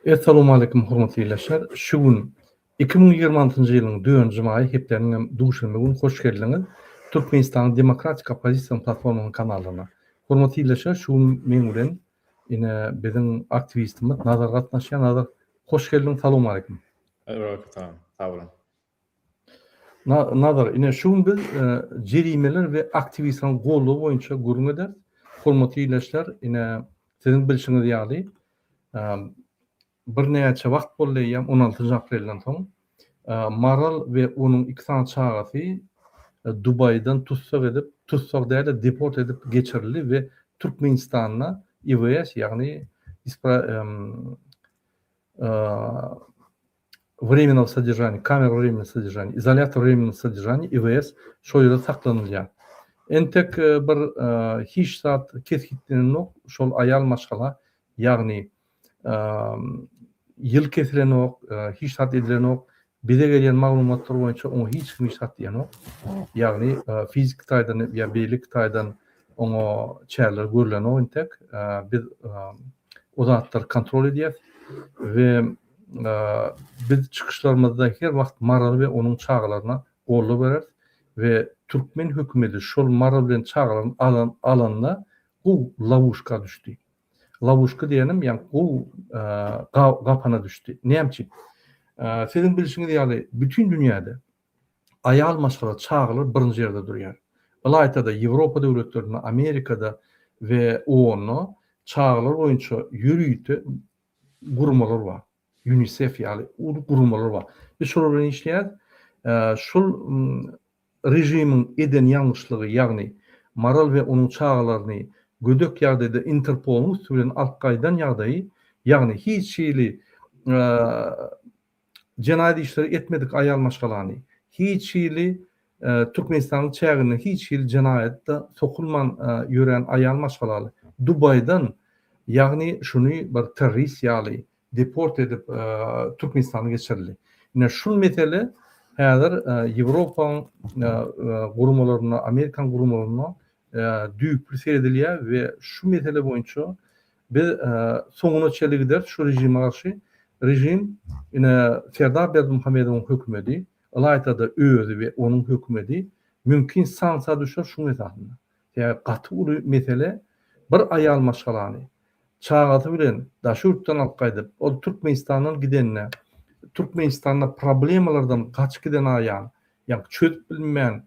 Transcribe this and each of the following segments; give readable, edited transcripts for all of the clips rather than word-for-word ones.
Assalamu alaykum hormatly ýerleşler. Şu gün 2026-njy ýylyň 4-nji maý hepleriniň duşulmy gün hoş geldiňiz. Türkmenistan Demokratik Opozisiýa Platformanyň kanalyna. Hormatly ýerleşler, şu gün men bilen ine biziň aktivistimiz Nazar gatnaşýan. Nazar, hoş geldiň. Assalamu alaykum. Tamam, sağ olun. Nazar, ine şu gün biz jerimeler we aktivistleriň gollagy boýunça gurulma eder. Hormatly ýerleşler, ine siziň bilşiňiz ýaly bir näçe wagt bolýar 16 aprelden soň Maral we onuň iki tane çagasy Dubaydan tutsak däle deport edip geçirildi we Türkmenistana IVS ýagny временного содержания, камера временного содержания, изолятор временного содержания IVS şo ýerde saklanylýar. Entek bir hiç saat kesgitlenok şol ayal maşgala ýagny yıl kesilenok, hiç saat edilenok, bize gelen maglumatlar boýunça onu hiç kim saat diýenok. Ýagny fizik taýdan ýa beýlik taýdan onu çärler görülenok entek biz o zatlar kontrol edýär we biz çıkışlarımızda her wagt Maral we onuň çağalaryna golla berer we Türkmen hökümeti şol Maral bilen çağalaryň alanyna bu lawuşka düşdi. Lawuşka diýenim, ýani bu gapana düşdi. Näçe? Siziň bilşiňiz ýaly bütün dünýäde aýal maşgala çağalar birinji ýerde durýar. Ilaytada Ýewropa döwletlerinde, Amerikada we ONU çağalar boýunça ýürüýte gurmalar bar. UNICEF ýaly gurmalar bar. Biz şol bilen işleýär. Şol rejimiň eden ýalňyşlygy, ýagny Maral we onuň çağalaryny gödök ýagdaýda Interpol'un üstünden Al-Qaýdan ýagdaýy, ýagny hiç şeýli jenaýat işleri etmedik aýal maşgalany. Hiç şeýli Türkmenistanyň çägine hiç şeýli jenaýatda sokulman ýören aýal maşgalaly Dubaydan, ýagny şuny bir terrorist ýaly deport edip Türkmenistana geçirildi. Ine şu mesele häzir Ýewropa gurumalaryna, Amerikan gurumalaryna düýük bir seredilýär we şu mesele boýunça biz soňuna çeli gider şu rejime garşy. Rejim ine Serdar Berdimuhamedowyň hökümeti, Ilaytada özü we onuň hökümeti mümkin sansa düşer şu meselede. Ýa gaty uly mesele bir aýal maşgalany çağatı bilen daşurtdan alyp gaýdyp ol Türkmenistanyň gidenine, Türkmenistanda problemalardan gaç giden aýal, ýa çözüp bilmän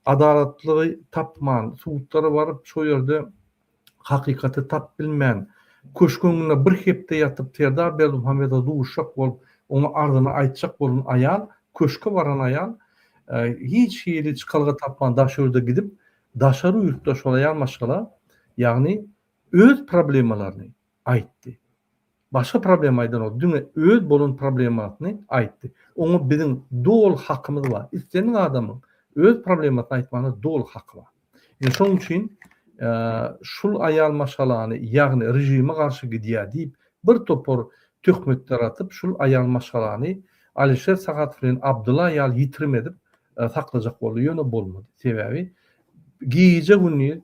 adalatlygy tapman, suwutlara baryp şo ýerde hakykaty tap bilmän, köşküňine bir hepde ýatyp Serdar Berdimuhamedow duşak bolup, onu ardyna aýtjak bolan aýal, köşke baran aýal, hiç ýeri çykalga tapman daşurda gidip, daşary ýurtda şol aýal maşgala, ýagny öz problemalaryny aýtdy. Başga problemaýdan o düňe öz bolan problemalaryny aýtdy. Onu biziň dol hakymyz bar. Isteniň adamyň öz problematyny aýtmagyna dol haky bar. Şoň üçin şul aýal maşgalany, ýagny rejime garşy gidýär diýip bir topor töhmetler atyp şul aýal maşgalany Alisher Sagatyp bilen Abdulla ýaly ýitirim edip saklajak boldy. Ýöne bolmady. Sebebi giýje günni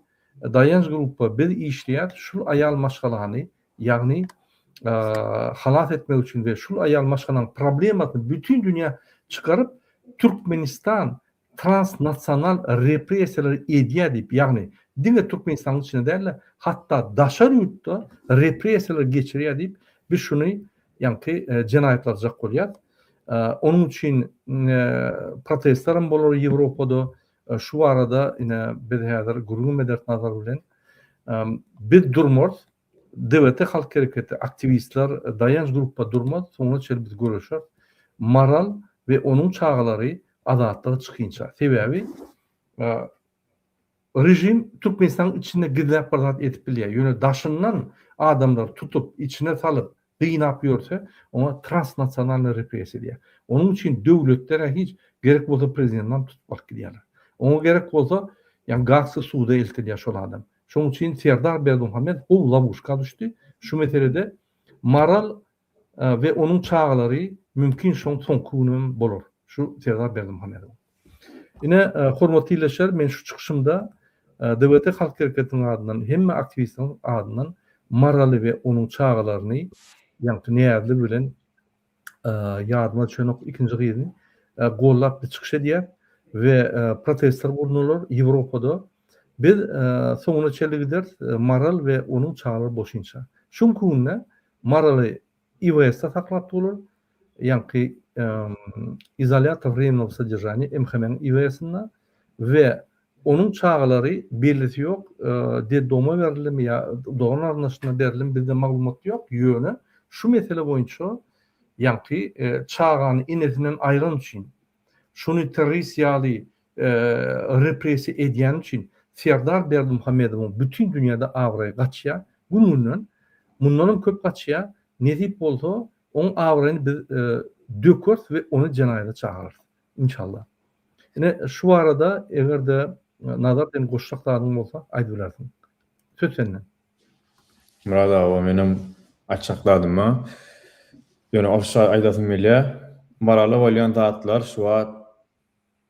dayanç gruppa bir işleýär şul aýal maşgalany, ýagny halat etmek üçin we şul aýal maşgalanyň problematyny bütün dünýä çykaryp Türkmenistan transnasional repressiýalar edýär diýip, ýagny diňe Türkmenistanyň içinde däl, hatda daşary ýurtda repressiýalar geçirýär diýip biz şuny ýanky jenaýatlarjak bolýar. Onun üçin protestler bolar Ýewropada. Şu arada ine biz häzir gurulma eder Nazar bilen biz durmaz. DWT Halk Hereketi aktivistler dayanç gruppa durmaz. Soňra çel biz görüşür. Maral we onuň çağalary azatlyga çykynça. Sebebi rejim Türkmenistanyň içinde gidip barat etip bilýär. Ýöne daşyndan adamlar tutup içine salyp gynap ýörse, ona transnasional repressiýa diýär. Onun üçin döwletlere hiç gerek bolsa prezidentden tutmak gidýärler. Ona gerek bolsa ýa gazy suwda eltidýär şol adam. Şoň üçin Serdar Berdimuhamedow bu lawuşka düşdi. Şu meselede Maral we onuň çağalary mümkin soňky günüm bolar. Şu Serdar Berdimuhamedow. Ine hormatly ýerleşler, men şu çykyşymda DWT Halk Hereketiň adyndan hemme aktivistlaryň adyndan Maraly we onuň çağalaryny ýa-ni nädili bilen ýadyma çönük ikinji gyzyny gollap çykyş edýär we protestler bolunlar Ýewropada. Biz soňuna çeligler Maral we onuň çağları boşynça. Şuňkunna Maraly IWS-de saklap durlar. Ýa-ni izolятор временного содержания MHM'nin IWS-inde we onuň çağlary belirti ýok. Doma berilimi ýa dogan arnaşyna berilimi bizde maglumat ýok. Ýöne şu mesele boýunça ýa-ni çağany inetinden aýran üçin şunu terörist ýaly repressiýa edýän üçin Serdar Berdimuhammedow bütün dünýäde awraý gaçýar. Bundan köp gaçýar. Nedip bolsa oň awraýyny biz dökürt we onu janaýda çağırır. İnşallah. Ine şu arada egerde nazar den goşşaklaryň bolsa aýdyp bilersiň. Söz senden. Murad o menim açıkladyma. Yani ofşa aýdasym gelýär. Maraly bolýan zatlar şuwa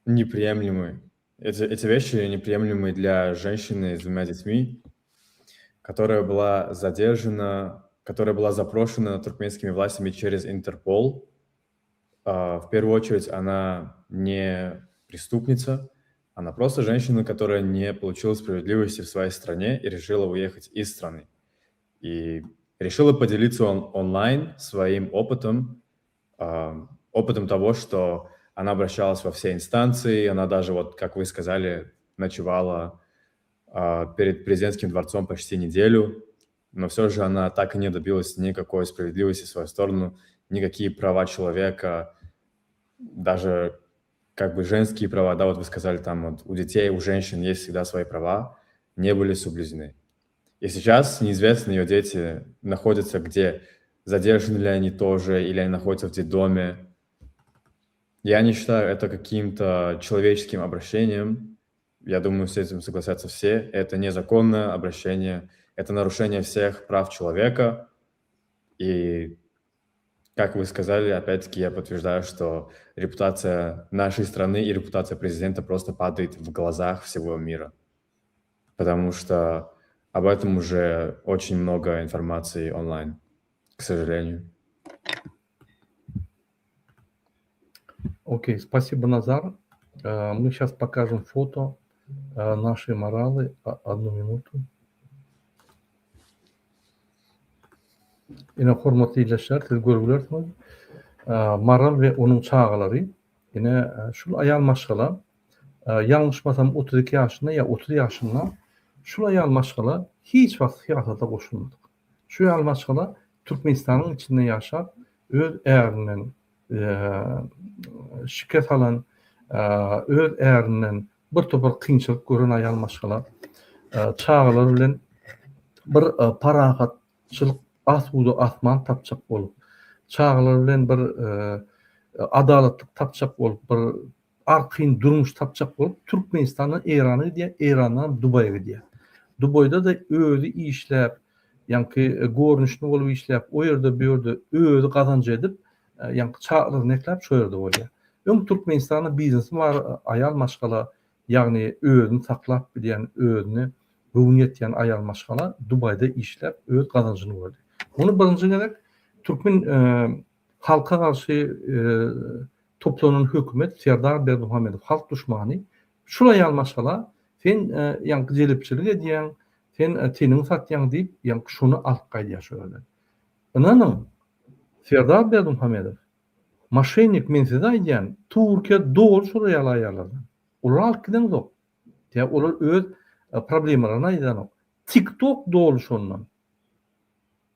неприемлемы. Эти вещи неприемлемы для женщины с 2 детьми, которая была задержана, которая была запрошена туркменскими властями через Интерпол. В первую очередь, она не преступница, она просто женщина, которая не получила справедливости в своей стране и решила уехать из страны. И решила поделиться онлайн своим опытом, опытом того, что она обращалась во все инстанции, она даже, вот, как вы сказали, ночевала перед президентским дворцом почти неделю, но все же она так и не добилась никакой справедливости в свою сторону, никакие права человека, даже как бы женские права, да, вот вы сказали, там вот, у детей, у женщин есть всегда свои права, не были соблюдены. И сейчас неизвестно, ее дети находятся где, задержаны ли они тоже, или они находятся в детдоме. Я не считаю это каким-то человеческим обращением. Я думаю, с этим согласятся все. Это незаконное обращение, это нарушение всех прав человека. И, как вы сказали, опять-таки я подтверждаю, что репутация нашей страны и репутация президента просто падает в глазах всего мира. Потому что об этом уже очень много информации онлайн, к сожалению. Окей, спасибо, Назар. Мы сейчас покажем фото нашей Маралы. Одну минуту. Yine hormatly ýerleşler, siz görülersiniz. Maral ve onun çağaları. Yine şul ayal maşgala. Yanlışmasam 32 yaşında ya 30 yaşında şul ayal maşgala hiç wagt siyasata goşulmadyk. Şu ayal maşgala Türkmenistanyň içinde ýaşap, öz ärinden şirket alan, öz ärinden bir topar kynçylyk gören ayal maşgala çağalar bilen bir parahatçylyk asbudu asman tapçak bolup, çağalar bilen bir adalatlyk tapçak bolup, bir arqyn durmuş tapçak bolup, Türkmenistanyň Eýrany diýe, Eýrandan Dubaýa gidýär. Dubaýda da özü işläp, ýa-ni görnüşli bolup işläp, o ýerde bu ýerde özü gazanç edip, ýa-ni çağalar nekläp şo ýerde bolýar. Öň Türkmenistanyň biznesi bar ayal maşgala, ýagny özüni saklap bilýän, özüni bugün etýän ayal maşgala Dubaýda işläp öz gazançyny gördi. Onu birinji gerek Türkmen halka garşy toplanan hökümet Serdar Berdimuhammedow halk düşmany şol ayal maşgala sen ýa-ni jelepçilik edýän, sen teniň satýan diýip ýa-ni şunu alyp gaýdýar şöyle. Inanyň Serdar Berdimuhammedow maşenik men size aýdýan Türkiýe dol şol aýallardan. Olar alyp giden zok. Ýa olar öz problemleriň aýdan. TikTok dol şondan.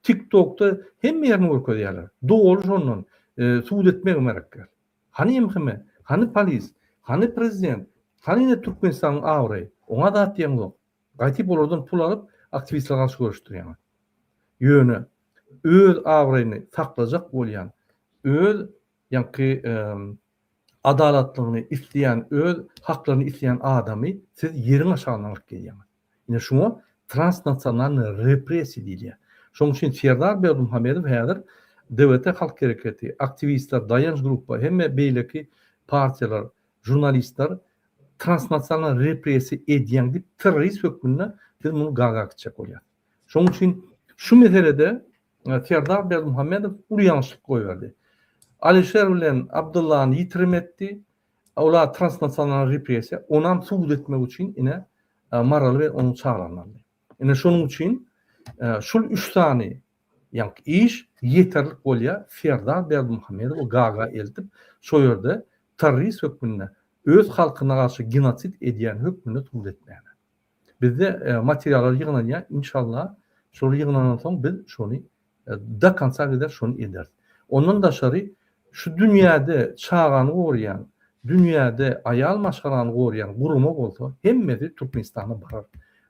TikTok'ta hem yerini görkezýärler. Dol şondan suud etmek merekler. Hani MHM, hani polis, hani prezident, hani Türkmenistanyň awry, oňa da atýan zok. Gaýtyp olardan pul alyp aktivistler garşy görüşdirýär. Ýöne öz awryny saklajak bolýan, öz ýa-ni adalatlygyny isleýän, öz haklaryny isleýän adamy siz ýeriň aşagyna alyp gelýär. Ine şuňa transnasional repressiýa diýilýär. Şoň üçin Serdar Berdimuhammedow häzir DWT Halk Hereketi, aktivistler, daýanç gruppa, hemme beýleki partiýalar, jurnalistler transnasional repressiýa edýän diýip terrorist hökmüne biz muny gagakçak bolýar. Şoň üçin şu meselede Serdar Berdimuhammedow uyanşyk goýberdi. Alişer bilen Abdullah'ny ýitirim etdi. Ola transnasional repressiýa onam suwd etmek üçin ine maraly we onu çağıranlardy. Ine şonuň üçin şol 3 tany ýa iş ýeterlik bolýa Serdar Berdimuhammedow gaga eltip şo ýerde terrorist hökmüne öz halkyna garşy genosit edýän hökmüne suwd etmäni. Bizde materiallar ýygnanýa inşallah şol ýygnanan soň biz şonu da kansa gider şonu eder. Ondan daşary şu dünýäde çağany gorýan, dünýäde ayal maşgalany gorýan gurumy bolsa hemmesi Türkmenistana barar.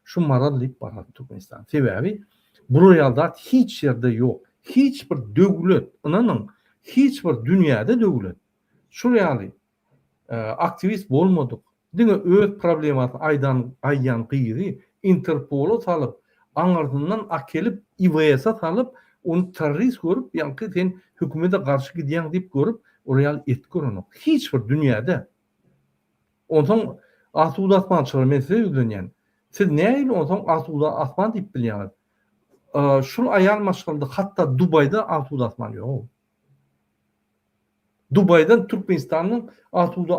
Şu marallyk barar Türkmenistan. Sebäbi bu ýalda hiç ýerde ýok. Hiç bir döwlet, inanyň hiç bir dünýäde döwlet. Şu ýaly aktivist bolmadyk. Diňe öz problematy aýdan gyýry Interpol'a salyp, aňardyndan akelip IWS'a salyp, onu terrorist görüp, ýa-ni sen hökümete garşy gidýän diýip görüp, oraya etkirenok. Hiç bir dünýäde. Ondan asuda atman çygar mesele ýüzünden. Siz näýil ondan asuda atman diýip bilýäňiz? Şol aýal maşgalda hatda Dubayda asuda atman ýok. Dubaydan Türkmenistanyň asuda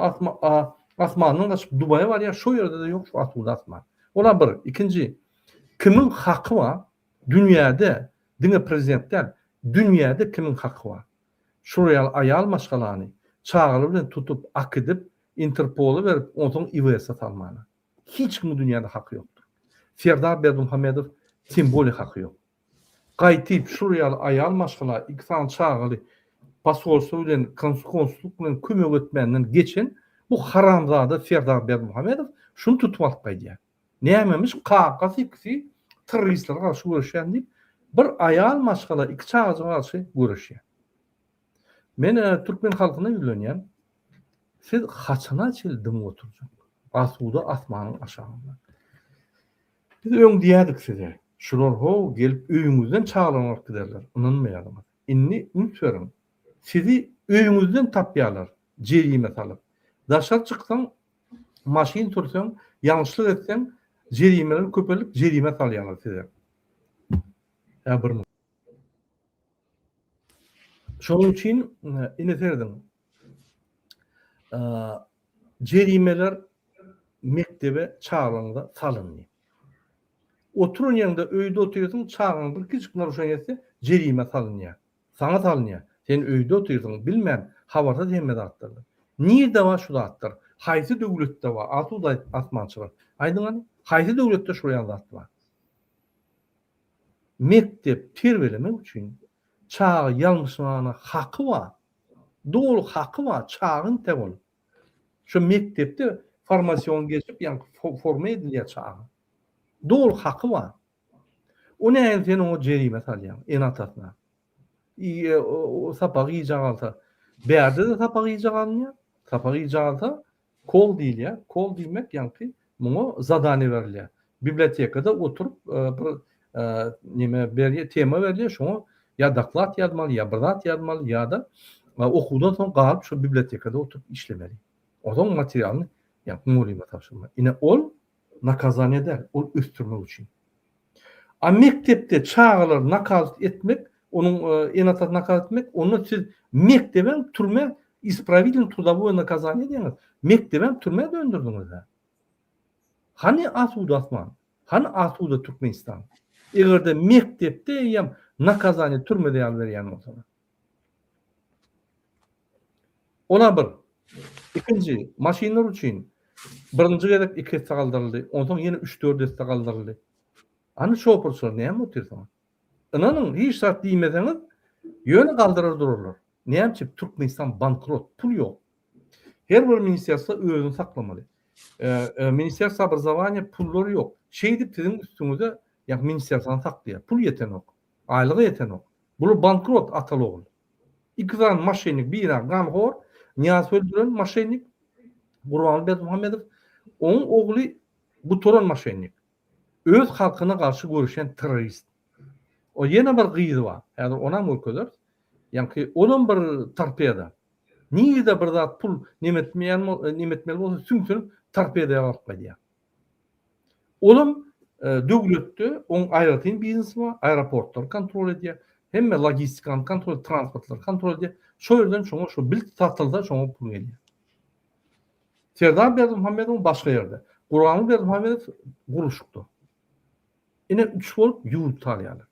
atmanyň gaçyp Dubaya bar ýa, şo ýerde de ýok şu asuda atman. Ola bir. Ikinci, kimin hakkı var? Dünýäde, diňe prezidentler, dünýäde kimin hakkı var? Şuraya ayal maşgalany çağıryp bilen tutup akydip Interpol'a berip ondan IWS'a salmany. Hiç kim dünýäde hakkı ýokdur. Serdar Berdimuhammedow sembolik hakkı ýok. Gaýtyp şuraya ayal maşgala iksan çağıry pasolşa bilen konsulluk bilen kömek etmenden geçen bu haramzada Serdar Berdimuhammedow şunu tutup alyp gaýdýar. Nämemiş Kafkas ikisi terroristler garşy görüşýän diýip bir ayal maşgala iki çağıryga garşy görüşýär. Men Türkmen halkyna ýülenýän, siz haçana çeldim oturjak. Asuda asmanyň aşagynda. Biz öň diýädik size. Şular ho gelip öýüňizden çağıramak giderler. Inanmaýarlar. Inni ünsörüm. Sizi öýüňizden tapýarlar. Jerime salyp. Daşa çyksaň, maşyn tursaň, ýanşylyk etseň, jerimeler köpelip jerime salýarlar size. Şonuň üçin ine derdim. Jerimeler mektebe çağıranda salınýar. Oturun ýerinde öýde oturýarsyň, çağırın bir kiçik naruşan etse jerime salınýar. Saňa salınýar. Sen öýde oturýarsyň, bilmän, habarda demme atdylar. Niýe dawa şu atdyr? Haýsy döwletde bar? Asuda atmançylar. Aýdyňany, haýsy döwletde şu ýalda atdylar? Mektep terbilemek üçin çağı ýalmyşmana hakkı var. Doğru hakkı var. Çağın tebol. Şu mektepde formasyon geçip yani forma edilýär çağı. Doğru hakkı var. O näme sen o jerime salýan en atasna. O sapagy ýagalsa, berde de sapagy ýagalýar. Sapagy ýagalsa kol diýilýär. Kol diýmek ýa-ni muňa zadany berilýär. Bibliotekada oturup bir neme berýär, tema berýär, şoňa ya daklat ýazmaly, ya birdat ýazmaly, ya da okuwdan soň galyp şu bibliotekada oturup işlemeli. Odan materialyny ýa mulyma taşıma. Ine ol nakazan eder, ol östürmek üçin. A mektepde çağlar nakaz etmek, onun enata nakaz etmek, onu siz mekteben türme ispravidin trudavoy nakazan edýäňiz. Mekteben türme döndürdiňiz. Hani asuda atman? Hani asuda Türkmenistan? Egerde mektepde ýa nakazany türmede ýal berýän bolsa. Ona bir. İkinci, maşinler üçin birinji gerek 2 hessa galdyryldy. Ondan ýene 3-4 hessa galdyryldy. Any şoferçylar näme otursaň? Inanyň hiç şart diýmeseňiz, ýöne galdyrar dururlar. Näme Türkmenistan bankrot, pul ýok. Her bir ministersiýa özüni saklamaly. Ministersiýa образования pullary ýok. Şey dip sizin üstüňize ýa ministersiýany saklaýar. Pul ýetenok. Aylygy ýetenok. Bu bankrot atalogul. İki tane maşennik, bir gamhor, Niyaz öldüren maşennik, Gurban Berdimuhammedow, onun oğlu bu toran maşennik. Öz halkyna garşy görüşen terrorist. O ýene bir gyýdy bar. Häzir ona mülkeder. Ýa-ni onun bir tarpeda. Niýe bir zat pul nimetmeli bolsa süňsün tarpeda alyp gaýdýar. Olam döwletde on aýratyn biznesi bar, aeroportlar kontrol edýär. hemme logistikany kontrol, transportlar kontrol edýär. Şo ýerden şoňa şo bilet satylda şoňa pul gelýär. Serdar Berdimuhammedow başga ýerde. Gurbanly Berdimuhammedow guruşukda. Ine 3 bolup ýuwup salýarlar.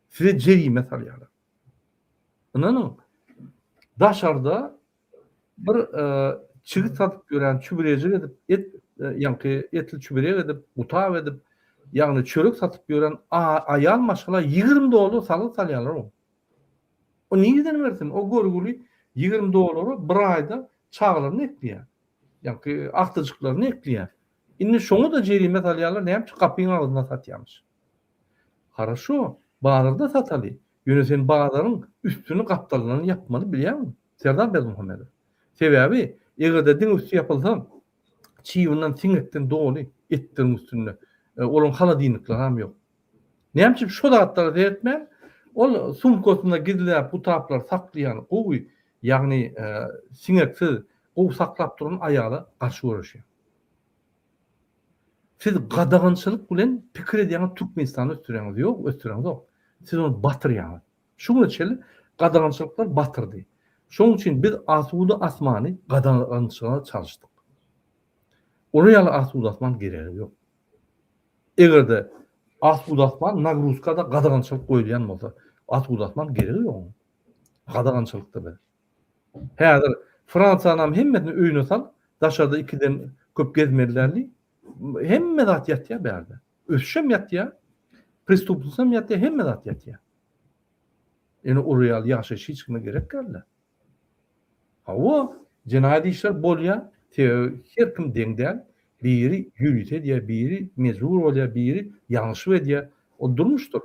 Size jerime salýarlar. Ananyň daşarda bir çygyt satyp gören çübürejik edip ýa-ni etli çübürejik edip utap edip ýagny çörek satyp gören aýal maşgala 20 dolar salýarlar o. O niýeden bersin? O görgüli 20 dolary bir aýda çaglaryny ekleýär. Ýa-ni aktyjyklaryny ekleýär. Indi şoňa da jerime salýarlar, näme kapyň agzynda satýarmyş. Haraşo, bazarda sataly. Ýöne sen bazaryň üstüni gapdalanyny yapmaly bilýärmi? Serdar Berdimuhammedow. Sebäbi egerde diň üstü ýapylsa, çiýinden siňekden doly etden üstünde. Olaň haladynlyklar ham ýok. Näme şo dagatlara diýetmän, ol sumkosunda gizläp bu taplar saklaýan gowy, ýagny siňeksiz gowy saklap duran aýaly garşy görüşýär. Siz gadagançylyk bilen pikir edýän Türkmenistany östüreňiz ýok, östüreňiz ýok. Siz onu batyrýaňyz. Şuňa çeli gadagançylyklar batyrdy. Şoň üçin biz asuda asmany gadagançylyga çalışdyk. Onu ýaly asuda asman geregi ýok. Egerde asuda asman nagruzkada gadagançylyk goýulýan bolsa, asuda asman geregi ýok. Gadagançylykda bir. Häzir Fransanyň hemmesini öýüne sal, daşarda 2den köp gezmedilerli. Hemme zat ýatýar berde. Öşşem ýatýar, prestuplusam ýatýar, hemme zat ýatýar. Ene o real ýaşaş hiç kime gerek geldi. O jenaýat işler bolýar, her kim deňdäl, biri ýürüt edýär, biri mezur bolýar, biri ýanşy edýär. O durmuşdur.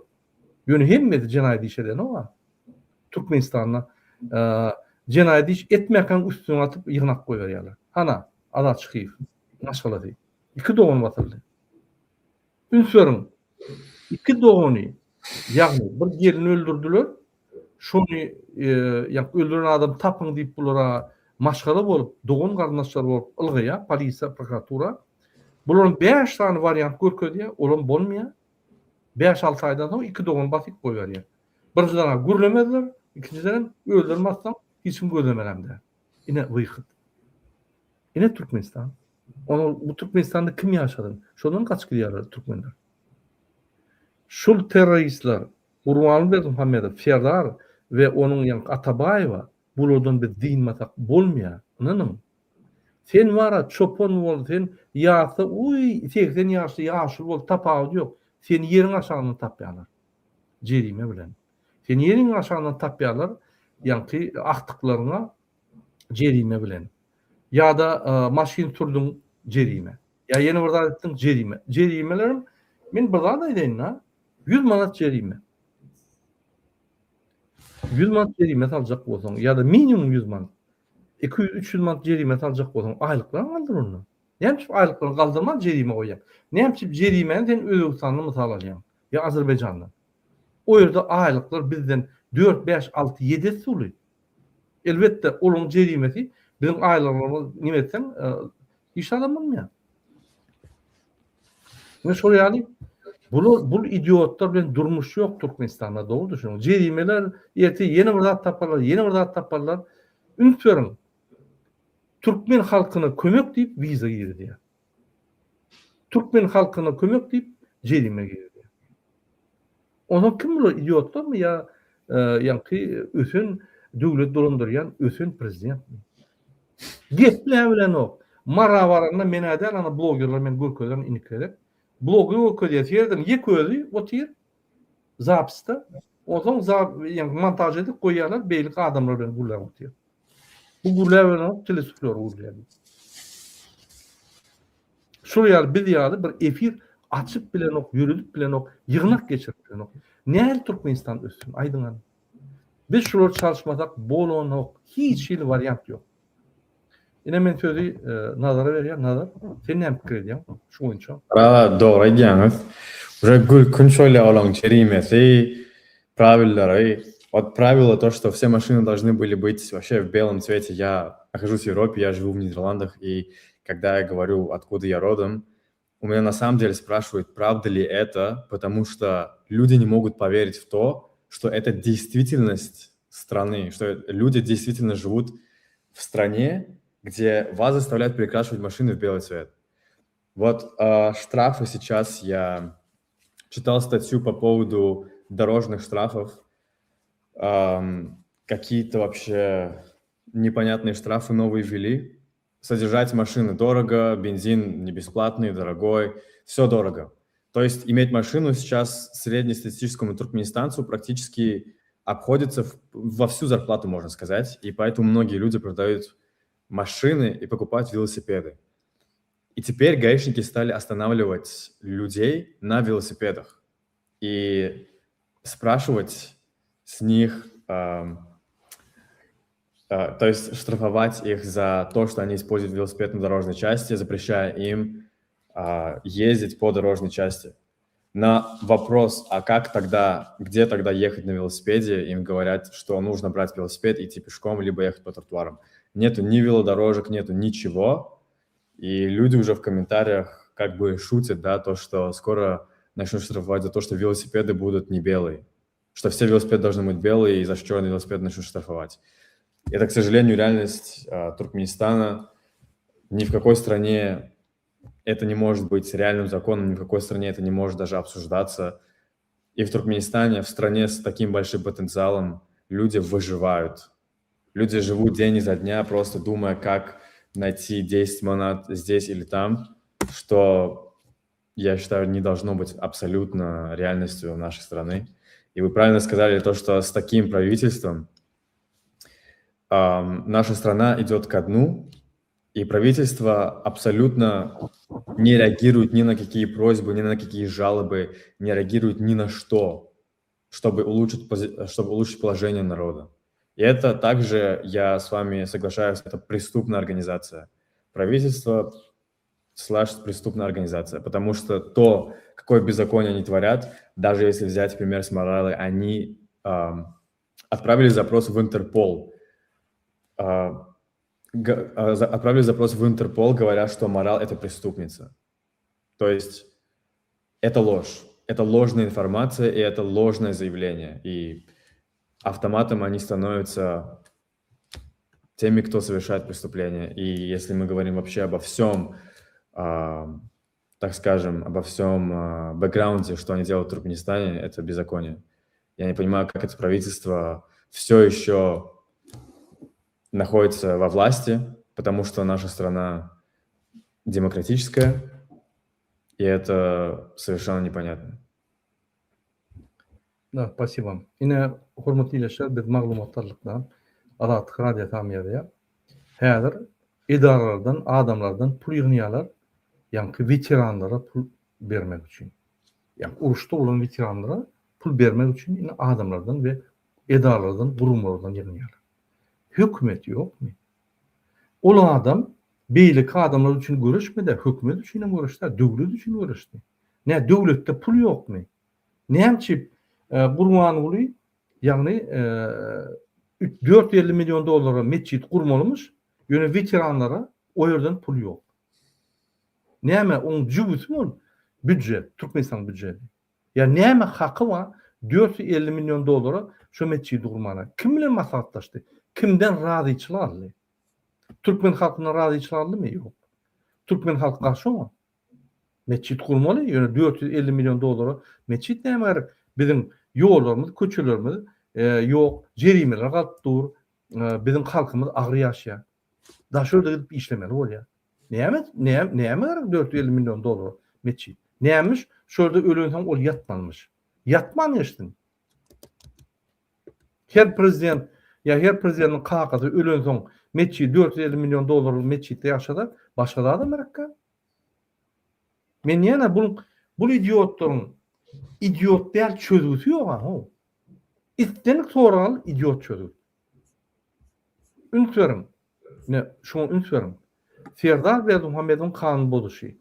Ýöne hemme jenaýat işlerden o. Türkmenistanda jenaýat iş etmekän üstüne atyp ýygnak goýýarlar. Hana, Azat Şykyýew, maşgala diýip. 2 doğum batırdı. Ünsörün 2 doğunu ýagny bir gelini öldürdüler. Şonu öldüren adam tapyň diýip bulara maşgala bolup, doğum garnaşlar bolup ylgyýa, polisiýa, prokuratura. Buların 5 tane variant görkezýär, olam bolmaýar. 5-6 aýdan soň 2 doğum batyp goýýarlar. Birinçiden gürlemediler, ikinciden öldürmezsem hiç kim gözlemelemdi. Ine wykyt. Ine Türkmenistan. Onu bu Türkmenistan'da kim yaşadı? Şondan kaç gidiyorlar Türkmenler? Şul teröristler, Gurbanly Berdimuhammedow, Serdar ve onun ýa-ni Atabaýewa bulardan bir din matak bolmaýar. Ananyň? Sen wara çopon bol, sen ýasa, uy, 80 ýaşly ýaşy bol, tapagy ýok. Sen ýeriň aşagyny tapýarlar. Jerime bilen. Sen ýeriň aşagyny tapýarlar, ýa-ni aktyklaryna jerime bilen. Ya da maşin turdun jerime. Ya yeni burada ettin jerime. Jerimelerim men burada da edeyim ha. 100 manat jerime. 100 manat jerime alacak bolsaň ya da minimum 100 manat. 200-300 manat jerime alacak bolsaň aýlyklaryn galdyr onu. Näme aýlyklaryn galdyrma jerime goýýar. Näme jerimeni sen Özbekistanyň mysal alýan. Ya Azerbaýjanyň. O ýerde aýlyklar bizden 4, 5, 6, 7 suly. Elbetde olaň jerimesi bizim aýlalarymyz nime etsen iş adamymyň. Ne şoýaly? Bu idiotlar bilen durmuş ýok Türkmenistanda, dogry düşünün. Jerimeler ýeti ýene bir zat taparlar, ýene bir zat taparlar. Ünsörüň Türkmen halkyna kömek diýip wiza girdi. Türkmen halkyna kömek diýip jerime girdi. Onu kim bu idiotlarmy ya ýa-ni ösün döwlet dolandyrýan ösün prezidentmi? Gepler bilen ok. Mara baranda men adal ana blogerler men görkezden inikler. Blogu görkezýärden ýeközü otyr zapsta. Oňdan ýa-ni montaj edip goýýarlar, beýlik adamlar bilen gurlar otyr. Bu gurlar bilen telesuflör gurlar. Şu ýaly biz ýaly bir efir açyp bilen ok, ýürüdip bilen ok, ýygnak geçirip bilen ok. Näme Türkmenistan ösün, aýdyňa. Biz şular çalışmasak bolan ok, hiç ýyl variant ýok. Ine men sözü Nazara berýär. Nazar, sen näme pikir edýän? Şu boýunça. Dogry diýäňiz. Уже gün şöyle olaň jerimesi, правилары. Вот правило то, что все машины должны были быть вообще в белом цвете. Я нахожусь в Европе, я живу в Нидерландах, и когда я говорю, откуда я родом, у меня на самом деле спрашивают, правда ли это, потому что люди не могут поверить в то, что это действительность страны, что люди действительно живут в стране, где вас заставляют перекрашивать машины в белый цвет. Вот штрафы сейчас, я читал статью по поводу дорожных штрафов, какие-то вообще непонятные штрафы новые ввели. Содержать машины дорого, бензин не бесплатный, дорогой, все дорого. То есть иметь машину сейчас среднестатистическому туркменистанцу практически обходится во всю зарплату, можно сказать, и поэтому многие люди продают машины и покупают велосипеды. И теперь гаишники стали останавливать людей на велосипедах и спрашивать с них, то есть штрафовать их за то, что они используют велосипед на дорожной части, запрещая им ездить по дорожной части. На вопрос, а как тогда, где тогда ехать на велосипеде, им говорят, что нужно брать велосипед, идти пешком, либо ехать по тротуарам. Нету ни велодорожек, нету ничего. И люди уже в комментариях как бы шутят, да, то, что скоро начнут штрафовать за то, что велосипеды будут не белые. Что все велосипеды должны быть белые, и за черный велосипед начнут штрафовать. Это, к сожалению, реальность Туркменистана. Ни в какой стране это не может быть реальным законом, ни в какой стране это не может даже обсуждаться. И в Туркменистане, в стране с таким большим потенциалом, люди выживают. Люди живут день изо дня, просто думая, как найти 10 монат здесь или там, что, я считаю, не должно быть абсолютно реальностью нашей страны. И вы правильно сказали то, что с таким правительством наша страна идет ко дну, и правительство абсолютно не реагирует ни на какие просьбы, ни на какие жалобы, не реагирует ни на что, чтобы улучшить положение народа. И это также, я с вами соглашаюсь, это преступная организация. Правительство / преступная организация, потому что то, какое беззаконие они творят, даже если взять пример с Маралой, они отправили запрос в Интерпол, говоря, что Марал – это преступница. То есть это ложь, это ложная информация и это ложное заявление. И автоматом они становятся теми, кто совершает преступления. И если мы говорим вообще обо всем, так скажем, обо всем бэкграунде, что они делают в Туркменистане, это беззаконие. Я не понимаю, как это правительство все еще находится во власти, потому что наша страна демократическая, и это совершенно непонятно. Да, спасибо. Ine hormatly ýaşar biz maglumatlarlykdan Azatlyk radio tamamlaýar. Häzir idaralardan, adamlardan pul ýygnaýarlar. Ýani veteranlara pul bermek üçin. Ýani uruşda bolan veteranlara pul bermek üçin ine adamlardan we idaralardan, gurumlardan ýygnaýarlar. Hökümet ýokmy? Ol adam beýlik adamlar üçin görüşmede, hökümet üçin görüşdi, döwlet üçin görüşdi. Ne döwletde pul ýokmy? Näçip Gurmanuly ýagny 450 milyon dolara meçhit gurmalymyş, ýöne veteranlara o ýerden pul ýok. Näme oň jübütü bol? Büdjet, Türkmenistan büdjeti. Ya näme haky var 450 milyon dolara şu meçhit gurmana? Kim bilen maslahatlaşdy? Kimden razyçylarly? Türkmen halkyna razyçylarlymy? Ýok. Türkmen halky garşymy? Meçhit gurmaly, ýöne 450 milyon dolara meçhit näme gerek? Bizim ýollarymyz, köçelerimiz ýok, jerimeler galyp dur. Bizim halkymyz agry ýaşaýar. Daşörde gidip işlemeli bolýar. Näme gerek 450 milyon dolar meçhit? Nämiş? Şurada ölünsem ol yatmalmış. Yatman ýeşdin. Her prezident her prezidentin kakaty ölünsem meçhit 450 milyon dolarlyk meçhitde ýaşadar, başga da Amerika. Men ýene bu idiotlaryň idiot däl çözgüsü ýok. İstenik soral idiot çözgüsü. Ünsörüm. Ne şoň ünsörüm. Serdar Berdimuhammedoň kanun boluşy.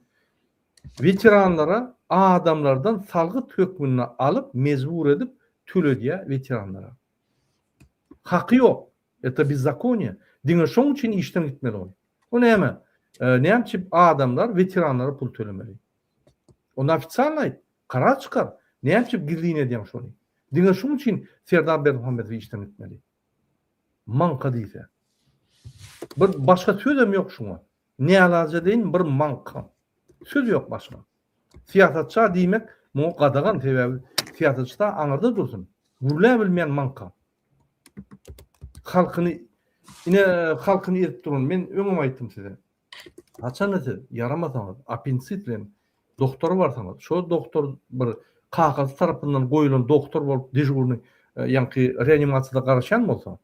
Veteranlara adamlardan salgyt hökmüni alıp mezbur edip töledýär veteranlara. Haky ýok. Eta bizzakonie. Diňe şoň üçin işden gitmeli ol. O näme? Näçip adamlar veteranlara pul tölemeli. Ona ofitsialny aýt. Karar çykar. Näçip gizliň edýän şonu. Diňe şuň üçin Serdar Bermuhamedowy işden etmeli. Manka diýse. Bir başga sözüm ýok şuňa. Ne alaja deýin bir manka. Söz ýok başga. Siýasatçy diýmek muňa gadagan sebäbi siýasatçy da aňyrda dursun. Gurla bilmeýän manka. Halkyny halkyny edip durun. Men öňüm aýtdym size. Haçan ete yaramasaňyz, appendisit bilen doktory barsaňyz, şo doktor bir kagaz tarapyndan goýulan doktor bolup dejurny ýa-ni reanimasiýada garaşan bolsa,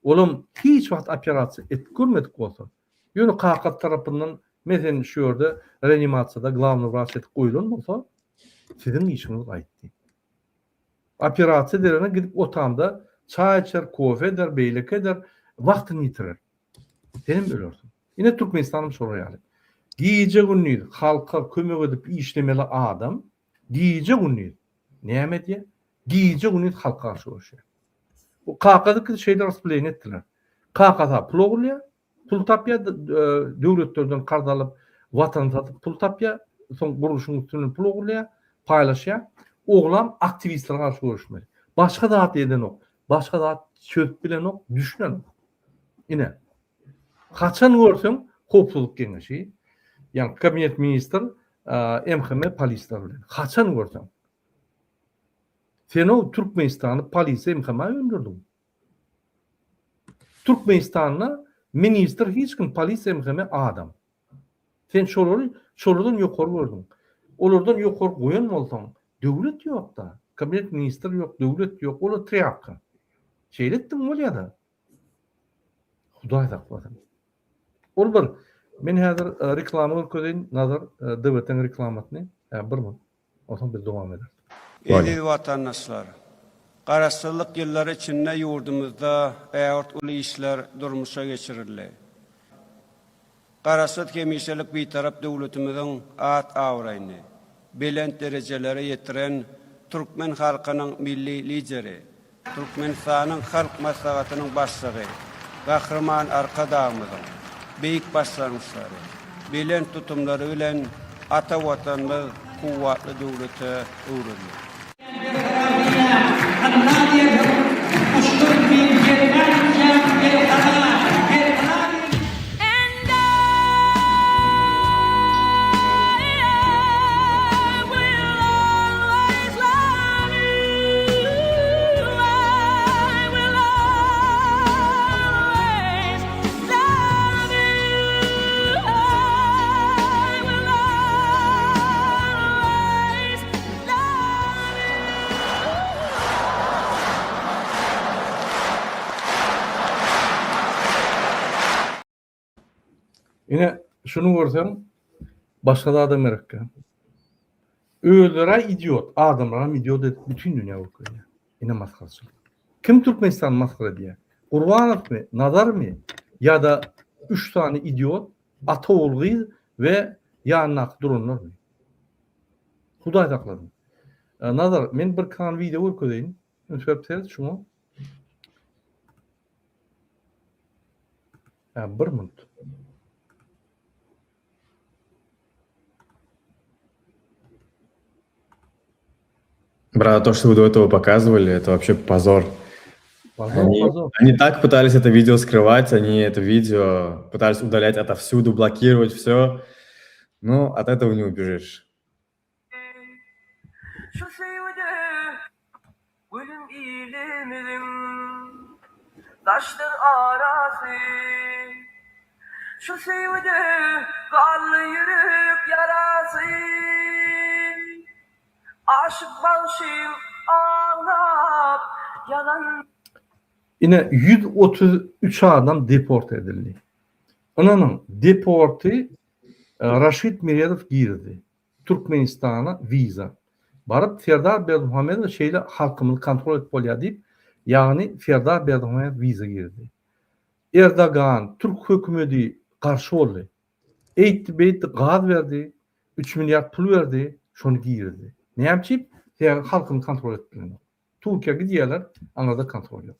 olam hiç wagt operasiýa etip görmedik bolsa, ýöne kagaz tarapyndan mesen şu ýerde reanimasiýada glavny wraç etip goýulan bolsa, sizin işiniz aýtdy. Operasiýa derine gidip otağında çay içer, kofe eder, beýlek eder, wagtyny ýitirer. Senin ölürsün. Yine Türkmenistan'ım soruyor. Giyice günlüğü halka kömek edip işlemeli adam giyice günlüğü. Näme diye? Giyice günlüğü halka karşı oluşuyor. O Kakadık şeyler asplayn ettiler. Kakada pul ogurluya, pul tapya devletlerden kard alıp vatan satıp pul tapya, son kuruluşun üstünden pul ogurluya, paylaşya. Oğlan aktivistler karşı oluşmalı. Başka da eden ok. Başka da çözüp bilen ok, düşünen ok. Yine. Kaçan görsün Hopsuluk Keňeşi, yani kabinet minister, MHM polisler bilen. Kaçan görsün. Sen o Türkmenistan'ı polisi MHM'ye öndürdün. Türkmenistan'la minister hiç kim polis MHM adam. Sen şolardan ýokary gördün. Olardan ýokary goýan bolsaň, döwlet ýok da, kabinet minister ýok, döwlet ýok, olar triýaka. Şeýletdiň bolýa-da. Hudaý saklasyn. Ol bir, men häzir reklamy göreýin, nazar DBT'ň reklamatyny, bir min. Oson biz dowam eder. Edi vatandaşlar, garaşsyzlyk ýyllary içinde ýurdumyzda äýort uly işler durmuşa geçirildi. Garaşsyz hemişelik bitarap döwletimiziň at awraýny, belent derejelere ýetiren Türkmen halkynyň milli lideri, Türkmenistanyň halk maslahatynyň başlygy, Gahrman Arkadamyzyň beýik başlanmışlary, belent tutumlary bilen ata watanymyz kuwatly döwlete öwrendik. Yine şunu görsem, başka da adam merakka. Öğlere idiot, adamlara idiot edip bütün dünya okuyor. Yine maskarçılık. Kim Türkmenistan maskara diye? Kurbanov mi, Nazar mı? Ya da 3 tane idiot, Ataoğlu ve yannak durunlar mı? Hudaý sakladım. Nazar, men bir kan video görýän. Öňsöpseniz şunu. Bir minut. Брат, то, что вы до этого показывали, это вообще позор. Позор. Они так пытались это видео скрывать, они это видео пытались удалять отовсюду, блокировать все. Но от этого не убежишь. Şu sevde karlı yürüp yarası, aşık başım ağlap yalan. Yine 133 adam deport edildi. Onların deportu Raşid Miryadov girdi. Türkmenistan'a viza. Barıp Serdar Bermuhamedov şeyle halkımızı kontrol et bolýar deyip, yani Serdar Bermuhamedov viza girdi. Erdoğan, Türk hükümeti karşı oldu. Eğitti, gaz verdi, 3 milyar pul verdi, şonu girdi. Ne yapayım? Halkını kontrol ettiler. Türkiye gidiyorlar, anada kontrol yok.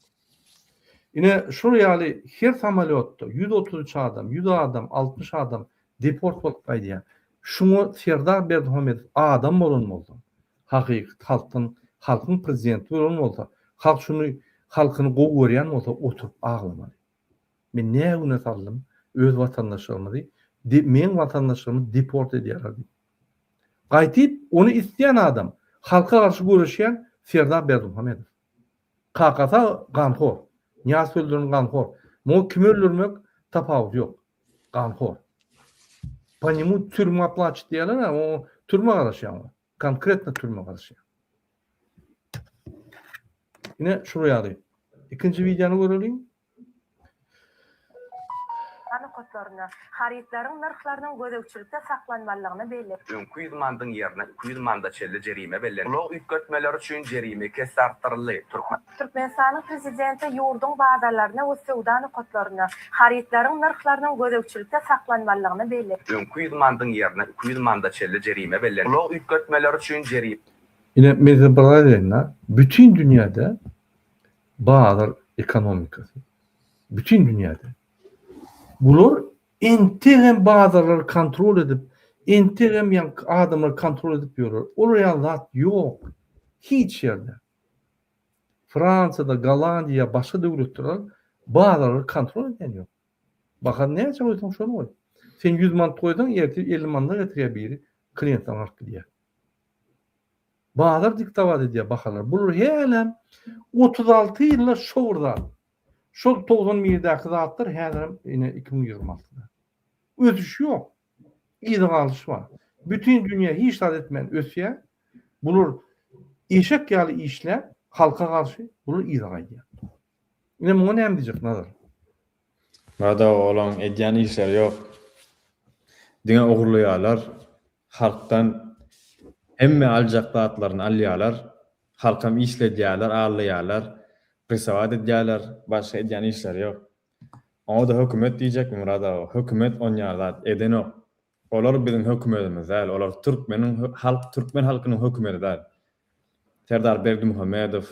Yine şuraya her samolyotta 133 adam, 100 adam, 60 adam deport olup aydı ya. Şunu Serdar Bermuhamedov adam olun. Hakikat halktan halkyň prezidenti bolan bolsa, halk şunu halkyny gowy görýän bolsa oturup aglamaly. Men näme sallym? Öz watandaşlarymyzy, men watandaşlarymyzy deport edýärler. Gaýtyp onu isleyen adam, halka karşı görüşen Serdar Berdimuhamedov. Kakasa ganhor. Niyas öldürün ganhor. Mo kim öldürmek tapawut yok. Ganhor. По нему türme aplaç diýerler, o türme garaşýan. Konkretno türme garaşýan. Ine şuraya alayım. İkinci videonu görelim. Kodlarına, haritlerin narxlarının gözükçülükte saklanmalygyny belirtti. Öňkü ýylmandyň ýerine 200 manda çelle jerime bellen. Ulug üýtgetmeler üçin jerime kes artdyryldy. Türkmenistanyň prezidenti ýurdun bazarlaryna we sowda kodlarına, haritlerin narxlarının gözükçülükte saklanmalygyny belirtti. Öňkü ýylmandyň ýerine 200 manda çelle jerime bellen. Ulug üýtgetmeler üçin jerime. Yine mezheplerinler bütün dünyada bazar ekonomikası. Bütün dünyada. Bular entegem bazarları kontrol edip, entegem adamları kontrol edip ýörer. Oraya zat yok. Hiç yerde. Fransa'da, Gollandiya, başka devletler bazarları kontrol eden yok. Bakın ne yapacak şunu koy. Sen 100 manat koydun, 50 manat getiriyor biri. Klientten arttı diye. Bazar diktavat ediyor bakarlar. Bular helen 36 yılla şoğurda. Şol 91-däki zatlar häzir ine 2026-da. Ötüş yok. İdgalış var. Bütün dünya hiç zat etmän ösýär. Bular eşek ýaly işler halka karşı bular idgalýar. Ine muňa näme diýjek nazar? Mada olan edýän işler yok. Diňe ogurlaýarlar. Halktan hemme aljak zatlaryny alýarlar. Halkam işledýärler, ağlaýarlar. Prisavad edýärler, başga edýän işler yok. Ama da hökümet diýjek Murada, hökümet onýarlar, eden ok. Olar biziň hökümetimiz däl, olar Türkmen halkynyň hökümeti däl. Serdar Berdimuhamedov,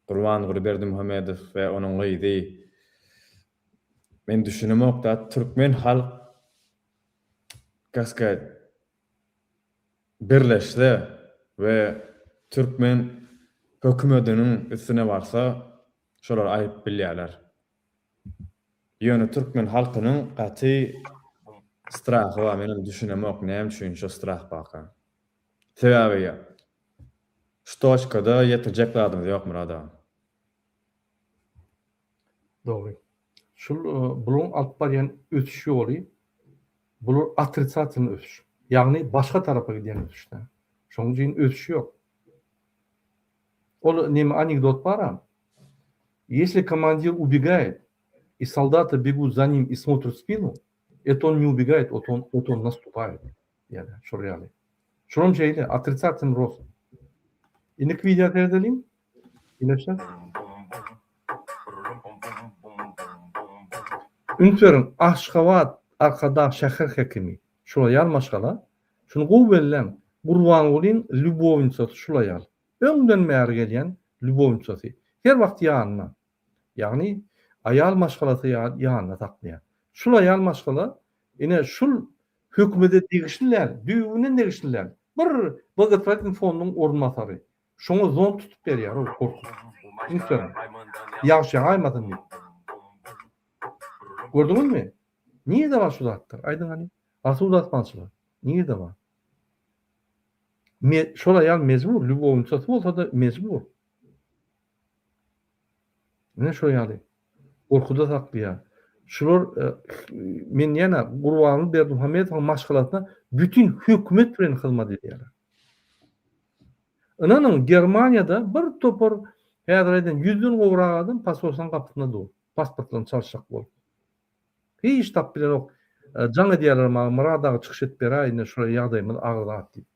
Gurban Berdimuhamedov we onuň gyzy. Men düşünemokda Türkmen halk gaska birleşdi we Türkmen hökümetiniň üstüne barsa şolar aýyp bilýärler. Ýöne Türkmen halkynyň gaty strahy we menim düşünemok näme üçin şo strah bakan. Sebäbi ştoşkada ýetirjek adamyz ýok Murada. Doğru. Şol bulan alyp barýan ötüş ýoly, bular отрицательный ötüş. Ягни başga tarapa giden ötüşler. Şoň üçin ötüş ýok. Ol neme anekdot бар. Если командир убегает, и солдаты бегут за ним и смотрят в спину, это он не убегает, вот он наступает. Yani, şu reali. Şunun şeyle, отрицательный рост. İnek video edelim. İnekler. Üntörün Aşgabat arkada şäher hekimi. Şula ýal maşgala. Şunu gowy bellen Gurbangulyň Lubowinçasy şula ýal. Öňden märi gelýän Lubowinçasy. Her wagt ýanyna. Ýagny ayal maşgalasy ýanyna taklýar. Şula ýal maşgala ine şul hökümete degişliler, düýbünden degişliler. Bir Bogotratyn fondunyň ornmasary. Şoňa zon tutup berýär o korkup. Üntörün. Ýagşy aýmadym. Gördüňizmi? Niye de var şu zatlar? Aydın hani? Asıl uzatmaçılar. Niye de var? Şola ýal mezmur. Lubowinçasy bolsa da mezmur. Ne şo ýaly? Korkuda saklýar. Şular men ýana Gurban Berdimuhamedowyň maşgalatyna bütün hökümet bilen hyzmat edýärler. Ynanyň Germaniýada bir topar häzirden 100-den gowrak adam pasportlaryň kapysyna dur. Pasportlaryny çalşak bolup. Hiç tap bilen ok. Jaň edýärler maňa Muradaga çykyş etip berýär, şola ýagdaýymyz agyrdat diýip.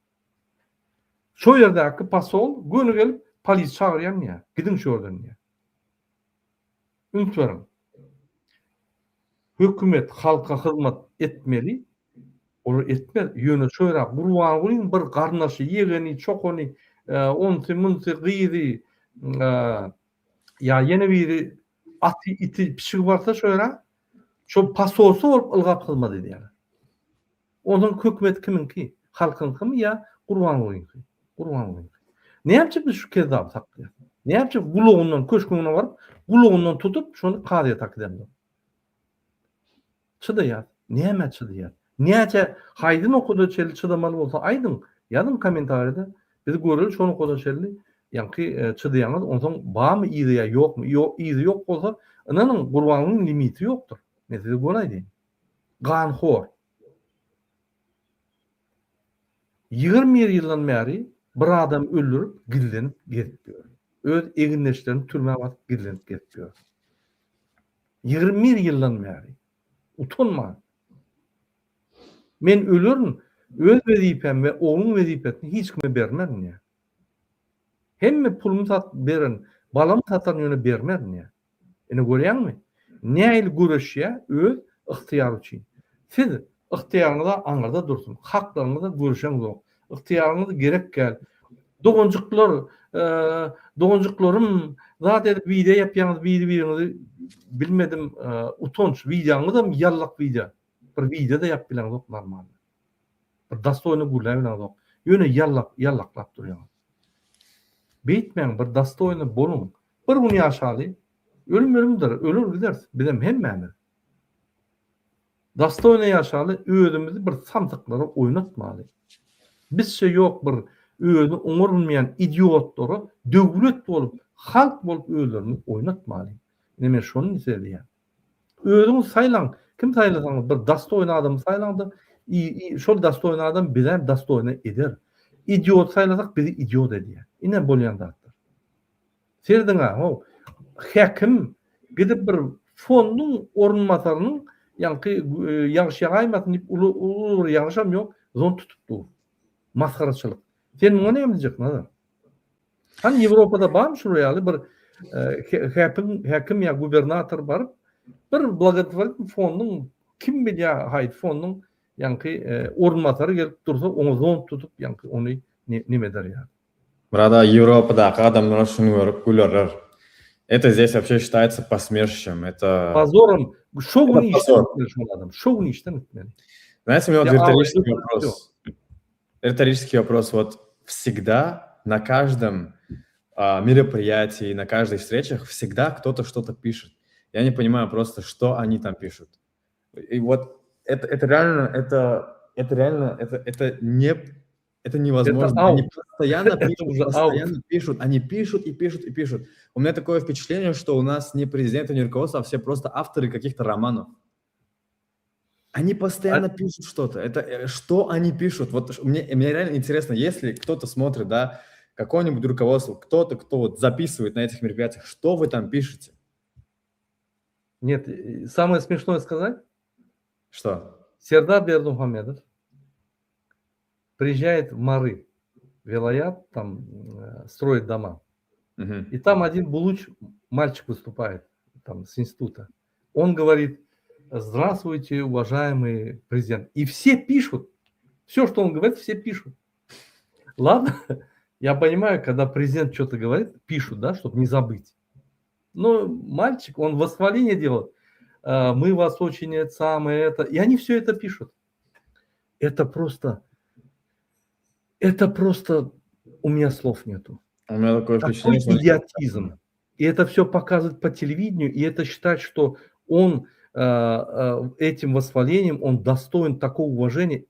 Şo ýerdäki pasol göni gelip polis çagyrýan ýa. Gidin şu ýerden ýa. Üntörüm. Hökümet halka hyzmat etmeli. Olar etmeli. Ýöne şo ýere Gurbangulyň bir garnaşy ýegeni, çokony, onsy munsy gyzy, ýa ýene biri aty iti pişigi barsa şo ýere şo pasolsy bolup ylgap hyzmat edýär. Onuň hökümet kiminki? Halkynkymı ýa Gurbangulyňky? Gurbangulyňky. Näçe biz şu kezap takdy? Näçe guluğundan köşküňine baryp, guluğundan tutup şonu qadyğa takdym. Çıdýar. Näme çıdýar? Näçe haýdyn okuda çeli çıdamaly bolsa aýdyn. Ýazyn kommentarida biz göreli şonu okuda çeli ýa-ni çıdýaňyz onsoň bamy ýa ýokmy? Ýok, ýyzy ýok bolsa, ynanyň gurbanynyň limiti ýokdur. Men size goýaýyn. Ganhor. 20 ýyldan bäri bir adam öldürüp gillenip getipdir. Öz eginleşlerini türmäge batyp gillenip getipdir. 21 ýyldan bäri. Utanma. Men ölürüm, öz wezipem we oğlum wezipetini hiç kime bermem ya. Hemme pulumu beren, balam satan ýöne bermem ya. Ene görýärmi? Näil güreşýä öz ihtiýary üçin. Siz ihtiýaryňyza aňyrda dursun. Haklaryňyza görüşeň zok. Ihtiýaryňyz gerek gel. Dogunjuklarym zat edip video yapýaňyz birini bilmedim utanç videoňyz da ýallak video. Bir video da yap bilen zok normal. Bir dastoyny gulaý bilen zok. Ýöne yallaklap durýar. Beýtmeň bir dastoyny bolun. Bir gün ýaşaly. Ölümdir, ölür gider. Bizim hemmemiz. Dastoyny ýaşaly, özümizi bir samtyklara oýnatmaly. Bizçe ýok bir özüni oňurmaýan idiotlara döwlet bolup, halk bolup özlerini oýnatmaly. Näme şonu diýär. Özüňiz saýlaň, kim saýlasaňyz bir dastoyny adam saýlandy, şol dastoyny adam bilen dastoyny eder. Idiot saýlasak bizi idiot edýär. Ine bolýandardyr. Serdiňa, ho, hakim gidip bir fonduň orunmasarynyň ýa-ni ýagşy ýagaýmasyn diýip ulu ýagşam ýok, zon tutupdy. Maskaraçylyk. Sen muňa näme diýjeksin adam? Hani Ýewropada barmy şu ýaly bir hakim ýa gubernator baryp bir благотворительный fonduň kim bilýär haýt fonduň ýa-ni orunmasary gelip dursa oňa zon tutup ýa-ni ony näme der ýa. Мурада Европadaky adamlar şunu görüp gülerler. Это здесь вообще считается посмешищем. Это Позором. Şo gün Это позор. işten şu adam. Şo gün işten etmeli. Знаете, у меня вот Я риторический алгоритм вопрос. Риторический вопрос. Вот всегда на каждом мероприятии, на каждой встречах всегда кто-то что-то пишет. Я не понимаю просто, что они там пишут. И вот это реально, это невозможно. Это Они аут. постоянно Это уже пишут, они пишут и пишут и пишут. У меня такое впечатление, что у нас не президент, не руководство, а все просто авторы каких-то романов. Они постоянно пишут что-то. Это что они пишут? Вот мне реально интересно, если кто-то смотрит, да, какое-нибудь руководство, кто-то, кто вот записывает на этих мероприятиях, что вы там пишете? Нет, самое смешное сказать, Что? Сердар Бердымухамедов приезжает в Мары, вилаят, там строит дома. Мгм. И там один булуч, мальчик выступает там с института. Он говорит: здравствуйте, уважаемый президент. И все пишут. Все, что он говорит, все пишут. Ладно, я понимаю, когда президент что-то говорит, пишут, да, чтобы не забыть. Но мальчик, он восхваление делает. Мы вас очень это. И они все это пишут. Это просто у меня слов нету. У меня такое Такой впечатление, что... идиотизм. И это все показывают по телевидению, и это считать, что он этим восхвалением, он достоин такого уважения.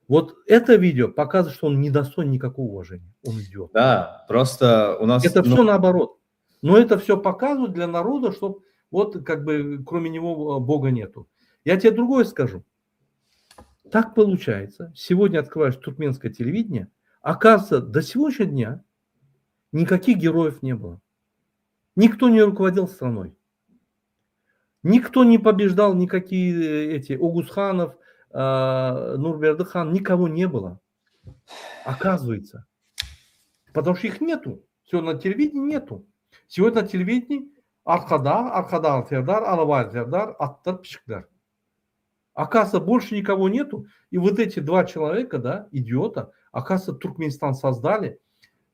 Вот это видео показывает, что он не достоин никакого уважения. Он идиот. Да, просто у нас... Это все наоборот. Но это все показывают для народа, чтобы вот как бы кроме него Бога нету. Я тебе другое скажу. Так получается. Сегодня открываешь туркменское телевидение. Оказывается, до сегодняшнего дня никаких героев не было. Никто не руководил страной. Никто не побеждал, никакие эти Огузханов, Нурберды хан, никого не было. Оказывается. Потому что их нету. Сегодня на телевидении нету. Сегодня на телевидении Аркадар Сердар, Алавай Сердар, Аттар Пшиклер. Оказывается, больше никого нету. И вот эти два человека, да, идиота, оказывается, Туркменистан создали.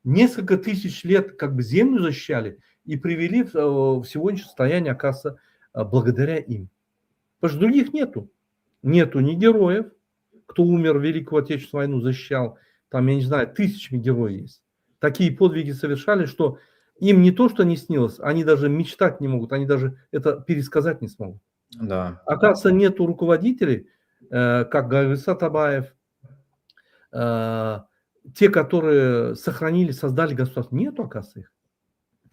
Несколько тысяч лет как бы землю защищали и привели в сегодняшнее состояние, оказывается, благодаря им. Потому что других нету. Нету ни героев, кто умер в Великую Отечественную войну, защищал. Там, я не знаю, тысячами героев есть. такие подвиги совершали, что им не то, что не снилось, они даже мечтать не могут, они даже это пересказать не смогут. Да. Оказывается, нету руководителей, как Гайгы Атабаев, те, которые сохранили, создали государство. Нету, оказывается, их.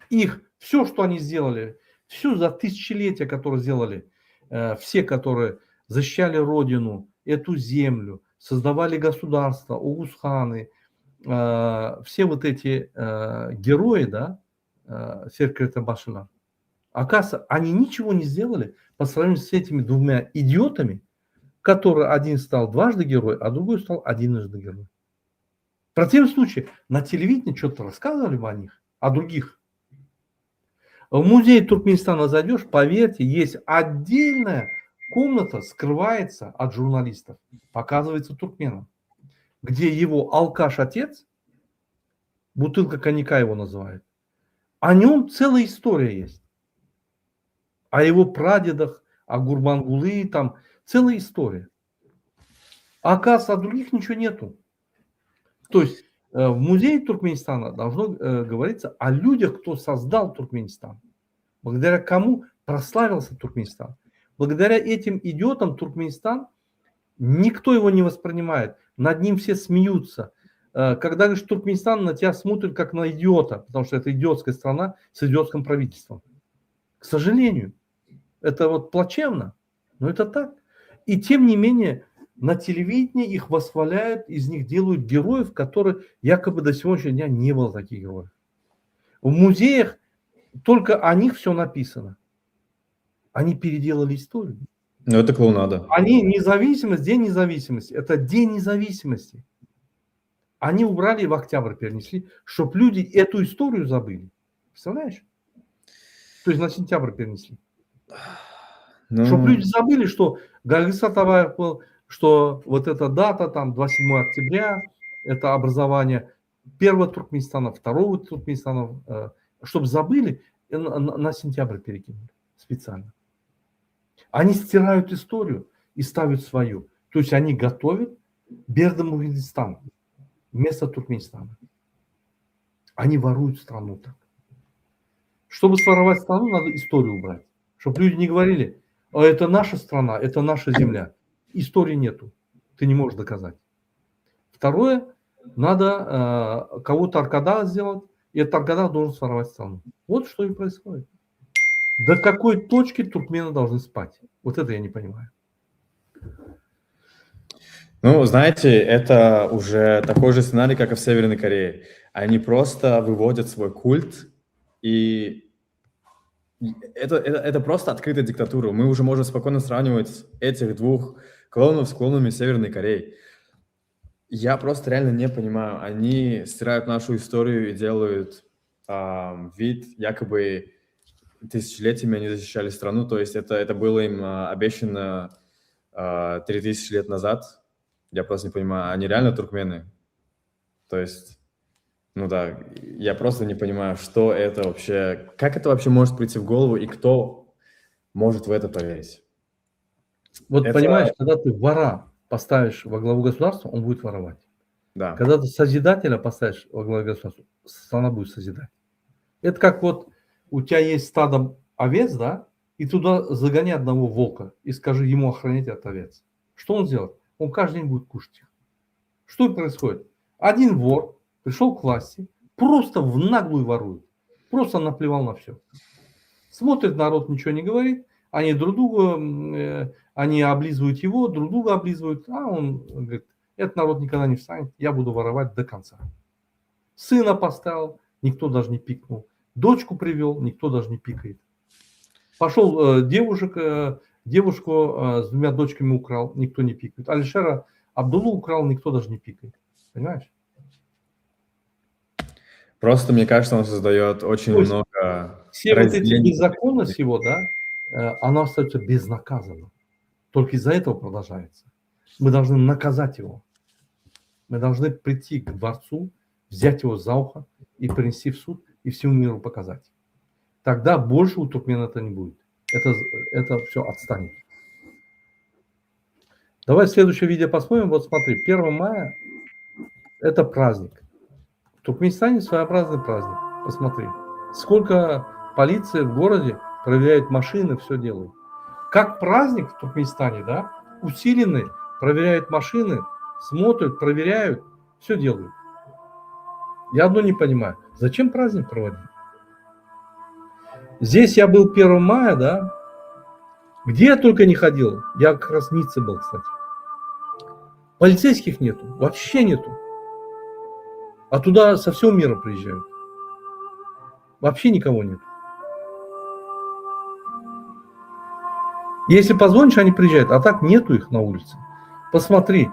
Их, все, что они сделали, все за тысячелетия, которые сделали, все, которые защищали Родину, эту землю, создавали государство, Угус-ханы, все вот эти герои, да, Серкретабашина, оказывается, они ничего не сделали по сравнению с этими двумя идиотами, которые один стал дважды герой, а другой стал единожды герой. В противном случае на телевидении что-то рассказывали бы о них, о других. В музей Туркменистана зайдешь, поверьте, есть отдельная комната, скрывается от журналистов, показывается туркменам, где его алкаш-отец, бутылка коньяка его называют, о нем целая история есть. О его прадедах, о Гурбангулы, там целая история. А оказывается, о других ничего нету. То есть в музее Туркменистана должно говориться о людях, кто создал Туркменистан. Благодаря кому прославился Туркменистан. Благодаря этим идиотам Туркменистан, никто его не воспринимает. Над ним все смеются. Когда говоришь Туркменистан, на тебя смотрят как на идиота, потому что это идиотская страна с идиотским правительством. К сожалению, это вот плачевно, но это так. И тем не менее, на телевидении их восхваляют, из них делают героев, которые якобы до сегодняшнего дня не было таких героев. В музеях только о них все написано. Они переделали историю. Ну, это клоунада. Они независимость, День независимости. Это День независимости. Они убрали в октябрь, перенесли, чтобы люди эту историю забыли. Представляешь? То есть на сентябрь перенесли. Ну, Чтобы люди забыли, что Гайгы Атабаев был, что вот эта дата, там 27 октября, это образование первого Туркменистана, второго Туркменистана, чтобы забыли, на сентябрь перекинули специально. Они стирают историю и ставят свою. То есть они готовят Бердымухидистан вместо Туркменистана. Они воруют страну так. Чтобы своровать страну, надо историю убрать. Чтобы люди не говорили, это наша страна, это наша земля. Истории нету. Ты не можешь доказать. Второе, надо кого-то Аркада сделать, и этот Аркада должен своровать страну. Вот что и происходит. До какой точки туркмены должны спать? Вот это я не понимаю. ну, знаете, это уже такой же сценарий, как и в Северной Корее. Они просто выводят свой культ, и это просто открытая диктатура. Мы уже можем спокойно сравнивать этих двух клонов с клонами Северной Кореи. Я просто реально не понимаю. Они стирают нашу историю и делают вид, якобы тысячелетиями они защищали страну. То есть это было им обещано 3000 лет назад. Я просто не понимаю, они реально туркмены? То есть, ну да, я просто не понимаю, что это вообще, как это вообще может прийти в голову и кто может в это поверить? Вот Это- понимаешь, когда ты вора поставишь во главу государства, он будет воровать. Да. Когда ты созидателя поставишь во главу государства, страна будет созидать. Это как вот у тебя есть стадо овец, да, и туда загони одного волка и скажи ему охранять от овец. Что он сделает? Он каждый день будет кушать их. Что происходит? Один вор пришел к власти, просто в наглую ворует. Просто наплевал на все. Смотрит народ, ничего не говорит. Они друг другу, они облизывают его, друг друга облизывают. А он говорит, этот народ никогда не встанет, я буду воровать до конца. Сына поставил, никто даже не пикнул. Дочку привел, никто даже не пикает. Пошел девушку с двумя дочками украл, никто не пикает. Алишера Абдуллу украл, никто даже не пикает. Понимаешь? Просто, мне кажется, он создает очень То есть много все вот эти разделений. беззаконности его, да, оно остается безнаказанным. Только из-за этого продолжается. Мы должны наказать его. Мы должны прийти к дворцу, взять его за ухо и принести в суд и всему миру показать. Тогда больше у туркмен это не будет. Это все отстанет. Давай следующее видео посмотрим. Вот смотри, 1 мая это праздник. Туркменистане своеобразный праздник. Посмотри. Сколько полиции в городе проверяет машины, все делают. Как праздник в Туркменистане, да, усиленный, проверяют машины, смотрят, проверяют, все делают. Я одно не понимаю, зачем праздник проводить? Здесь я был 1 мая, да, где я только не ходил, я как раз в Ницце был, кстати. Полицейских нету, вообще нету. А туда со всего мира приезжают. Вообще никого нет. Если позвонишь, они приезжают, а так нету их на улице. Посмотри,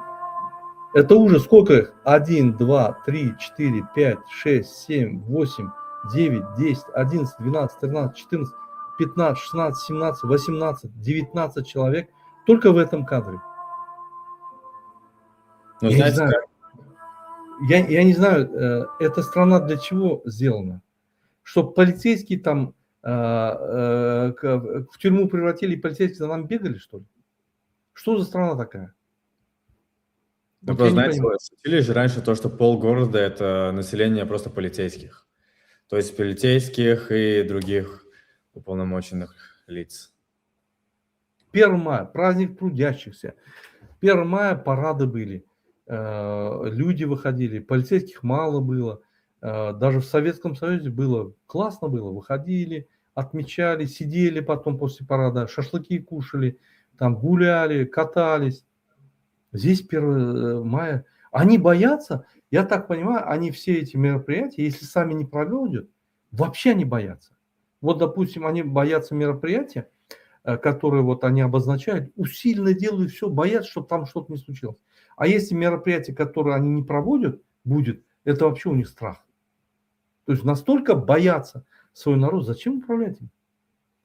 это уже сколько их? 1, 2, 3, 4, 5, 6, 7, 8, 9, 10, 11, 12, 13, 14, 15, 16, 17, 18, 19 человек только в этом кадре. Ну, Я знаете, не знаю. Я не знаю, эта страна для чего сделана? Чтобы полицейские там в тюрьму превратили, и полицейские за нами бегали, что ли? Что за страна такая? Ну, Вот просто, я не знаете, понимаю. шутили же раньше то, что полгорода – это население просто полицейских. То есть полицейских и других уполномоченных лиц. 1 мая, праздник трудящихся. 1 мая парады были, люди выходили, полицейских мало было. Даже в Советском Союзе было классно было, выходили, отмечали, сидели потом после парада, шашлыки кушали, там гуляли, катались. Здесь 1 мая. Они боятся, я так понимаю, они все эти мероприятия, если сами не проводят, вообще не боятся. Вот, допустим, они боятся мероприятия, которые вот они обозначают, усиленно делают все, боятся, чтобы там что-то не случилось. А если мероприятие, которое они не проводят, будет, это вообще у них страх. То есть настолько боятся свой народ, зачем управлять им?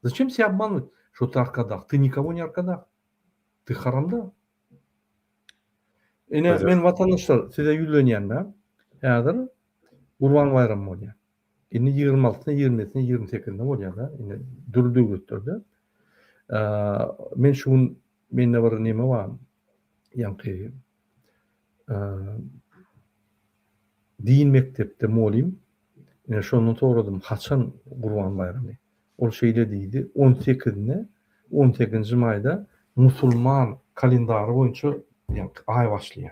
Зачем себя обманывать, что ты аркадах? Ты никого не аркадах. Ты харамда. Men vatandaşlar size yürüyen eğer Kurban Bayramı oluyor. Yine 26'sına 27'sine 28'inde oluyor da yine dördü götürdü. Men şunun mende var neme var yankı din mektepte molim. Yine şunu soradım kaçan Kurban Bayramı. O şeyle değildi. 18 mayda Musulman kalendarı boyunca ay başlıyor.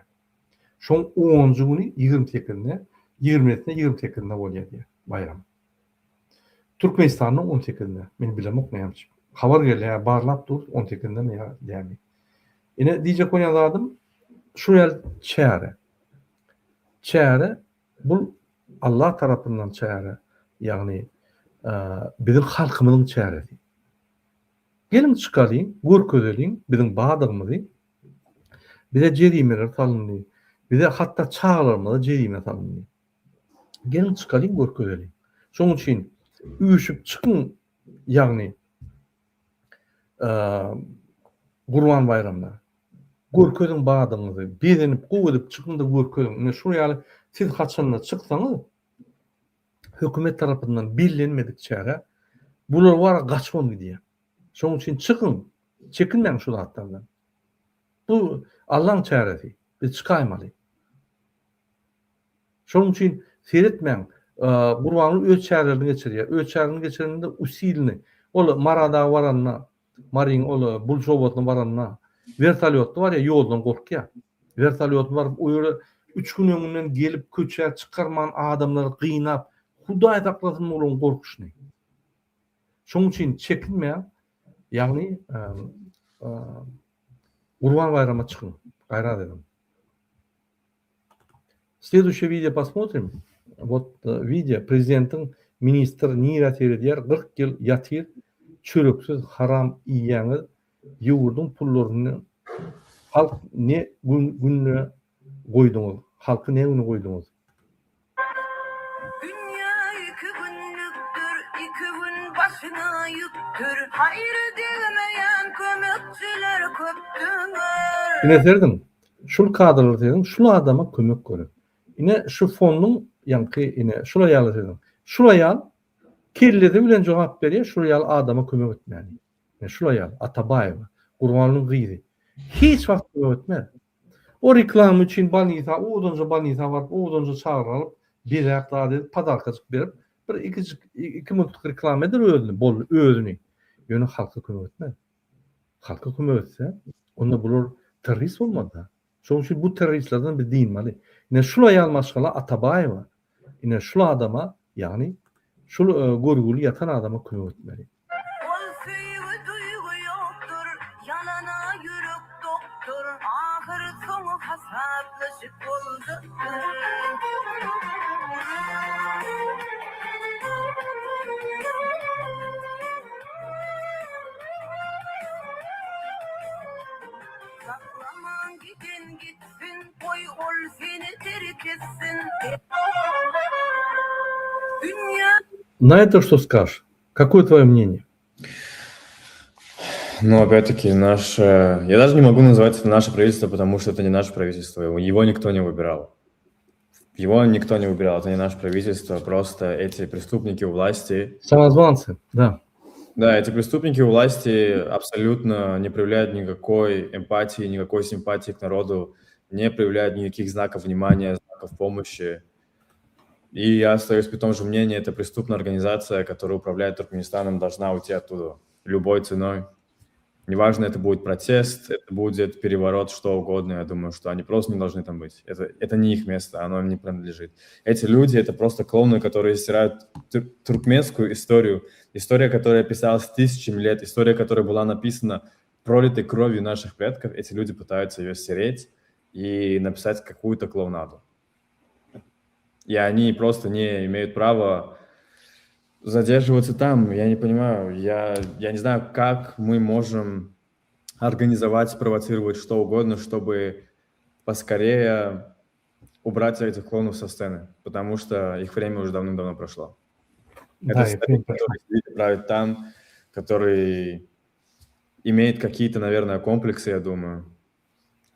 Şoň 10-njy güni 28-inde, 27-inde, 28-inde bolýar diýär bayram. Türkmenistanyň 18-inde. Men bilem oknaýamçy. Habar gelýär, barlap dur 18-inde mi diýär. Ine diýjek oýandym, şu ýer çäre. Çäre bu Allah tarapyndan çäre. Ýagny bizim halkymyzyň çäresi. Gelin çykaryň, görkezeliň bizim badygymyzy. Bize jerimeler salındy. Bize hatta çağlarmada cerime salındı. Gelin çıkaryň görkezeliň. Şoň üçin üýüşüp çykyn ýagny Gurban bayramına. Görkeziň badyňyzy bezenip gowy çykyn da görkeziň. Ine şu ýaly siz haçanla çyksaňyz hökümet tarapyndan bellenmedik çäre bular wara gaçmam diýär. Şoň üçin çykyn, çekinmeň şu zatlardan. Bu Allah'ın çäresi. Biz çıkaýmaly. Şoň üçin seretmeň, Gurbany öz çärelerini geçirýär. Öz çärelerini geçirende usilni, ol marada baranna, maryň ol bulşowatna baranna, vertolyotda bar ýa ýoldan gorkýar. Vertolyot baryp o ýere 3 gün öňünden gelip köçär, çykarman adamlary gynap, Hudaý taklasyn bolan gorkuşny. Şoň üçin çekinmeň, ýagny Гурбан Байрама чыкын. Гайрат эдим. Следующее видео посмотрим. Вот видео президенттин министр Niýrateri diýär 40 ýyl ýatyr çörüksiz haram iýýäňiz ýugurdyň pullaryny halk ne gününe goýduňuz? Halky ne güne goýduňuz? Dünya 2 günlüktür, 2 gün başına yüktür. Hayır diýmeýän kömekçiler köpdüňür. Ine derdim, şul kadrlar dedim, şul adama kömek görüp. Ine şu fondun yankı ine şula ýaly dedim. Şula ýal kellede bilen jogap berýär, şula ýal adama kömek etmeli. Ine şula ýal Atabaýewa, Gurbanyň gyzy. Hiç wagt kömek etmedi. O reklam üçin banita, odanca banita bar, odanca çağıralyp birer daha dedi padarkacık berip bir iki minutlık reklam eder özünü. Yönü halka kömek etmedi. Halka kömek etse onda bulur terörist olmadı. Sonuçta bu teröristlerden bir din mali. Yine şula yalmaşkala Atabayeva. Yine şula adama yani şu gorgulu yatan adama kömek etmeli. Ol süýügi duygu yoktur, yalana yürek doktor, ahir soňu hasaplaşyp boldy. Saklaman giden gitsin, koy ol seni terk etsin. Dünya На это что скажешь? Какое твое мнение? Но опять-таки я даже не могу назвать это наше правительство, потому что это не наше правительство. Его никто не выбирал. Его никто не выбирал, это не наше правительство, просто эти преступники у власти. Самозванцы, да. Да, эти преступники у власти абсолютно не проявляют никакой эмпатии, никакой симпатии к народу, не проявляют никаких знаков внимания, знаков помощи. И я остаюсь при том же мнении, это преступная организация, которая управляет Туркменистаном, должна уйти оттуда любой ценой. Неважно, это будет протест, это будет переворот, что угодно, я думаю, что они просто не должны там быть. Это не их место, оно им не принадлежит. Эти люди — это просто клоуны, которые стирают туркменскую историю, история, которая писалась тысячами лет, история, которая была написана пролитой кровью наших предков. Эти люди пытаются ее стереть и написать какую-то клоунаду. И они просто не имеют права задерживаться там. Я не понимаю, я не знаю, как мы можем организовать, спровоцировать что угодно, чтобы поскорее убрать этих клоунов со сцены, потому что их время уже давным-давно прошло. Да, Это старик, который сидит и правит там, который имеет какие-то, наверное, комплексы, я думаю.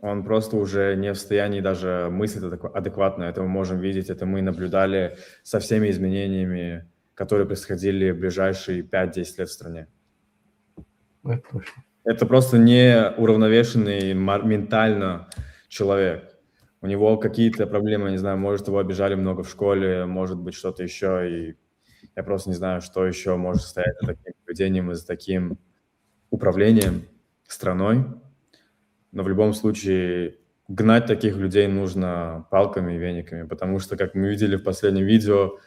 Он просто уже не в состоянии даже мыслить адекватно. Это мы можем видеть, это мы наблюдали со всеми изменениями, которые происходили в ближайшие 5-10 лет в стране. Это точно. Это просто не уравновешенный ментально человек. У него какие-то проблемы, я не знаю, может, его обижали много в школе, может быть, что-то еще, и я просто не знаю, что еще может стоять за таким поведением и за таким управлением страной. Но в любом случае гнать таких людей нужно палками и вениками, потому что, как мы видели в последнем видео,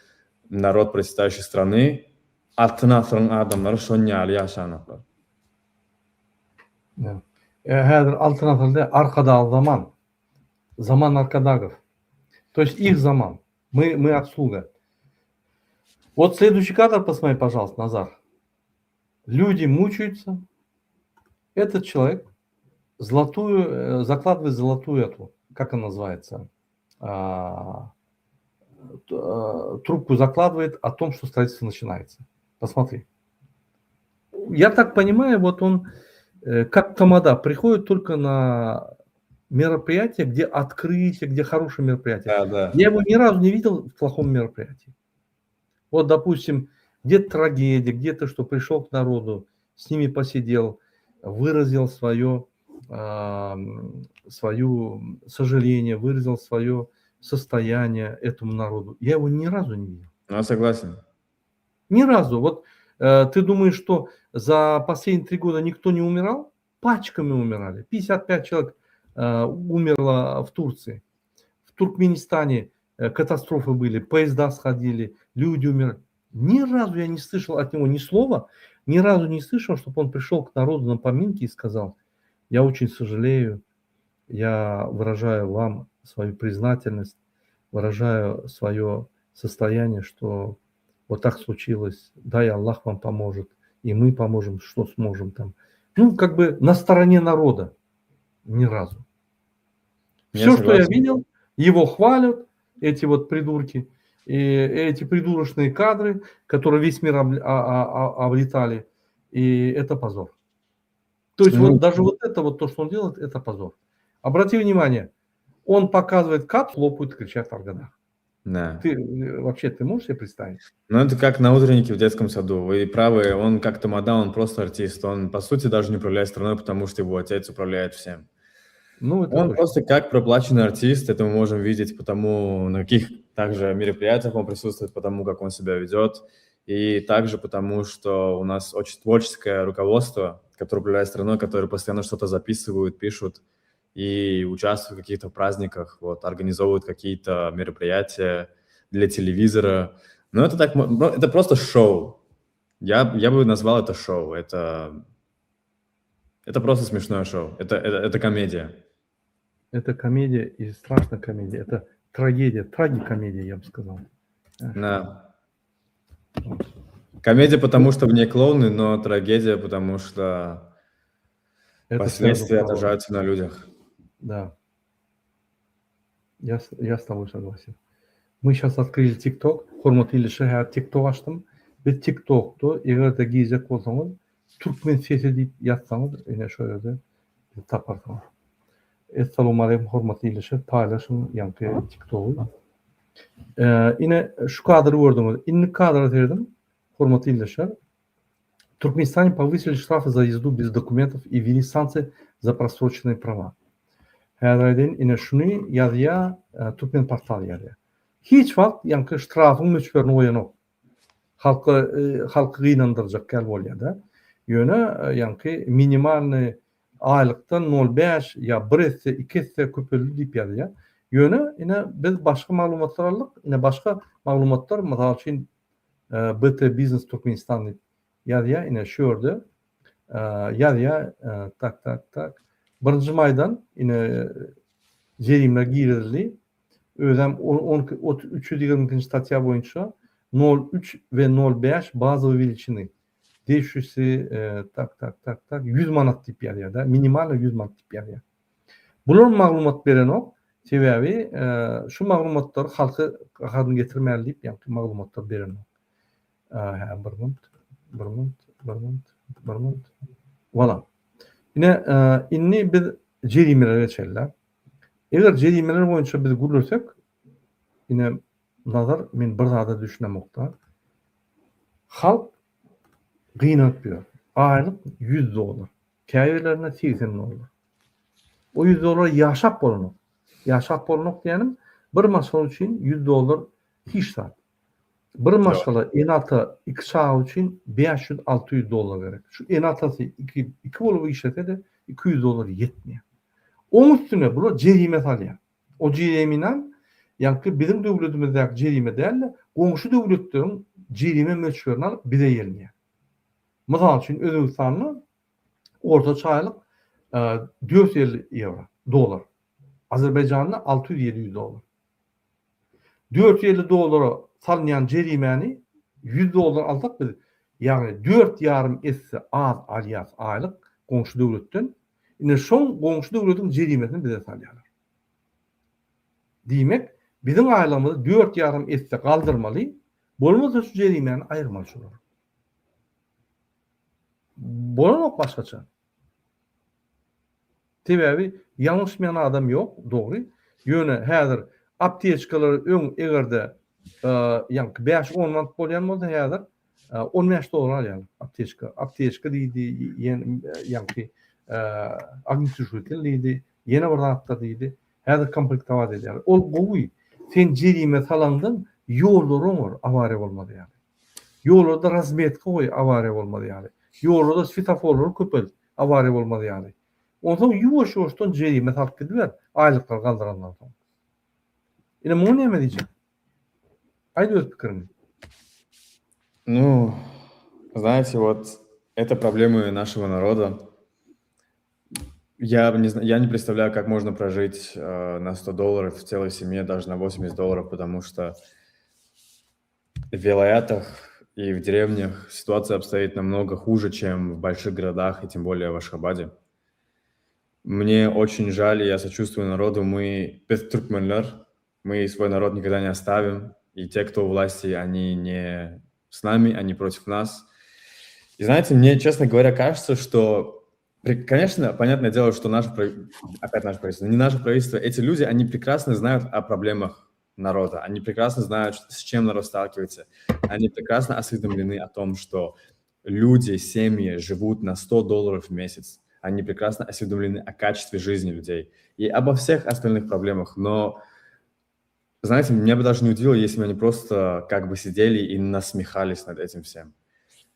народ процветающей страны альтернативный аркада zaman аркадагов. То есть их заман. Мы обслуга. Вот следующий кадр посмотри, пожалуйста, Назар. Люди мучаются. Этот человек закладывает золотую эту, как она называется, трубку закладывает о том, что строительство начинается. Посмотри. Я так понимаю, вот он как тамада приходит только на мероприятие, где открытие, где хорошее мероприятие. Да, да. Я его ни разу не видел в плохом мероприятии. Вот, допустим, где-то трагедия, где-то что пришел к народу, с ними посидел, выразил свое сожаление, выразил свое состояние этому народу. Я его ни разу не видел. Я согласен. Ни разу. Вот ты думаешь, что за последние 3 года никто не умирал? Пачками умирали. 55 человек умерло в Турции. В Туркменистане катастрофы были, поезда сходили, люди умерли. Ни разу я не слышал от него ни слова, ни разу не слышал, чтобы он пришел к народу на поминки и сказал: я очень сожалею, я выражаю вам свою признательность, выражаю свое состояние, что вот так случилось, да, и Аллах вам поможет, и мы поможем, что сможем там. Ну, как бы на стороне народа. Ни разу. Все, что я видел, его хвалят, эти вот придурки, и эти придурочные кадры, которые весь мир облетали, и это позор. То есть вот даже вот это вот то, что он делает, это позор. Обрати внимание, он показывает кап, хлопают, кричат в органах. Да. Ты можешь себе представить? Ну, это как на утреннике в детском саду. Вы правы, он как тамада, он просто артист. Он, по сути, даже не управляет страной, потому что его отец управляет всем. Ну, это он точно. просто как проплаченный артист, это мы можем видеть потому, на каких также мероприятиях он присутствует, потому как он себя ведет, и также потому, что у нас очень творческое руководство, которое управляет страной, которые постоянно что-то записывают, пишут и участвуют в каких-то праздниках, вот, организовывают какие-то мероприятия для телевизора. Но это так, ну, это просто шоу. Я бы назвал это шоу. Это просто смешное шоу. Это комедия. Это комедия и страшная комедия. Это трагедия, трагикомедия, я бы сказал. Да. Комедия, потому что в ней клоуны, но трагедия, потому что Это последствия связано с отражаются на людях. Да. Я с тобой согласен. Мы сейчас открыли TikTok. Hormat ilişi her TikTok açtım. Ve TikTok'ta eğer de giyecek olsanız Türkmen sesi deyip yazsanız yine şöyle de taparsınız. Esselamu aleyküm hormat ilişi paylaşın yankı TikTok'u. Yine şu kadrı gördünüz. İnni kadrı verdim. Hormat ilişi. В Туркменистане повысили штрафы за езду без документов и ввели санкции за просроченные права. Herhalde yine şunu yazıya Türkmen portal yazıya. Hiç vakt yankı ştrafın müçberini oyan yok. Halkı kıynandıracak gel oluyor da. Yöne yankı minimalni aylıktan 0,5 ya 1 etse 2 etse köpölü deyip yazıya. Yöne yine biz başka malumatlar aldık. Yine başka malumatlar mesela için BT Business Türkmenistan yazıya yine şurada yazıya tak. 1. maydan yine jerimler giyirildi. Özlem 320. statya boyunca 0,3 ve 0,5 bazı veliçini değişisi tak 100 manat tip yer da minimal 100 manat tip yer. Bunun maglumat beren o sebebi şu maglumatları halkı kadın getirmeli deyip yani maglumatlar beren o. Bir mont. Voilà. Yine inni bir jerimeler geçerler. Eğer jerimeler boyunca biz gülürsek yine nazar men bir zada düşünemokta. Halk kıynatıyor. Aylık $100. Kayvelerine $80. O $100 yaşap bolunuk. Yaşap bolunuk diyelim bir masal için $100 hiç saat. Bir masalı enata 2 saat için $500-600 gerek. Şu enatası 2 bolup işlete de $200 yetmiyor. Onun üstüne bunu cerime salıyor. O ceriminen yankı bizim devletimizdeki cerime değil de komşu devletlerin cerime meçhurunu alıp bize yerliyor. Mesela için Özbekistan'ın orta aylık $450 Azerbaycan'da $600-700. $450 salınyan cerimeni $100 alsak biz yani 4,5 esse az aliyat aylık komşu devletten yine son komşu devletin cerimesini bize salıyorlar. Demek bizim aylığımızı 4,5 esse kaldırmalı, bolmasa şu cerimeni ayırmalı şular. Bolmak başkaça. Sebebi yanlışmayan adam yok, doğru. Yöne hazır apteçkaları ön egerde yani 5-10 manat bolyan bolsa hazır $15 alýan apteçka. Apteçka diýdi, ýani agnityşukel diýdi, ýene bir zatlar diýdi. Hazır komplektawa diýdi. Ol gowy sen jerime salandın, ýollar oňar awara bolmady ýaly. Ýollarda razmetka goý awara bolmady ýaly. Ýollarda svetoforlar köpel awara bolmady ýaly. Ondan ýuwaş-ýuwaşdan jerime salyp gidýär, aýlyklar galdyrandan soň. Ine muňa näme diýjek? Aýdy öz pikirini. Ну, знаете, вот это проблемы нашего народа. Я не представляю, как можно прожить на $100 в целой семье, даже на $80, потому что в вилаятах и в деревнях ситуация обстоит намного хуже, чем в больших городах, и тем более в Ашхабаде. Мне очень жаль, я сочувствую народу. Мы туркменлер, мы свой народ никогда не оставим, и те, кто у власти, они не с нами, они против нас. И знаете, мне, честно говоря, кажется, что, конечно, понятное дело, что наше правительство, не наше правительство, эти люди, они прекрасно знают о проблемах народа, они прекрасно знают, с чем народ сталкивается, они прекрасно осведомлены о том, что люди, семьи живут на $100 в месяц, они прекрасно осведомлены о качестве жизни людей и обо всех остальных проблемах, но Знаете, меня бы даже не удивило, если бы они просто как бы сидели и насмехались над этим всем.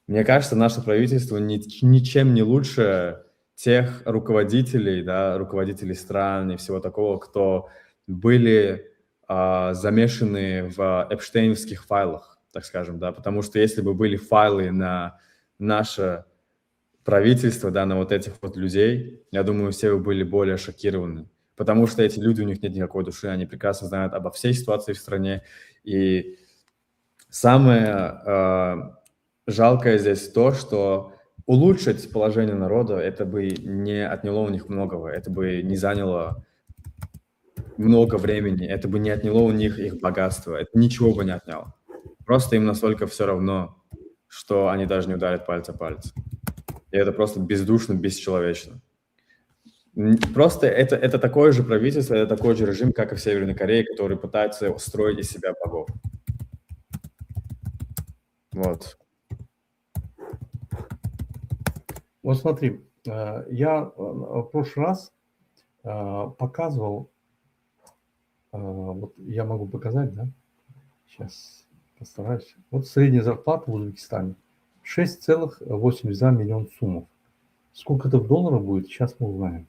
Мне кажется, наше правительство ничем не лучше тех руководителей, да, руководителей стран и всего такого, кто были замешаны в эпштейновских файлах, так скажем, да, потому что если бы были файлы на наше правительство, да, на вот этих вот людей, я думаю, все бы были более шокированы, потому что эти люди, у них нет никакой души, они прекрасно знают обо всей ситуации в стране, и самое жалкое здесь то, что улучшить положение народа, это бы не отняло у них многого, это бы не заняло много времени, это бы не отняло у них их богатство, это ничего бы не отняло. Просто им настолько все равно, что они даже не ударят пальца о палец. И это просто бездушно, бесчеловечно. Просто это такое же правительство, это такой же режим, как и в Северной Корее, который пытается строить из себя богов. Вот. Вот смотри, я в прошлый раз показывал, вот я могу показать, да? Сейчас постараюсь. Вот средняя зарплата в Узбекистане 6,82 миллиона суммов. Сколько это в долларах будет, сейчас мы узнаем.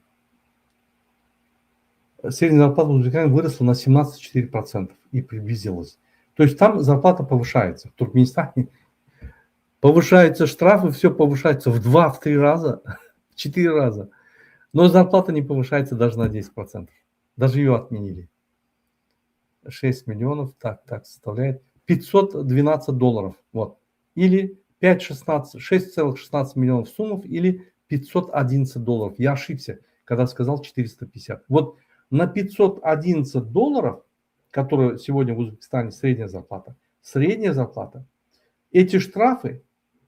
Средняя зарплата в Узбекистане выросла на 17,4% и приблизилась. То есть там зарплата повышается. В Туркменистане повышаются штрафы, все повышается в 2-3 раза, в 4 раза. Но зарплата не повышается даже на 10%. Даже ее отменили. 6 миллионов, так, составляет $512. Вот. Или 6,16 миллионов суммов, или $511. Я ошибся, когда сказал 450. Вот на $511, которые сегодня в Узбекистане средняя зарплата, эти штрафы,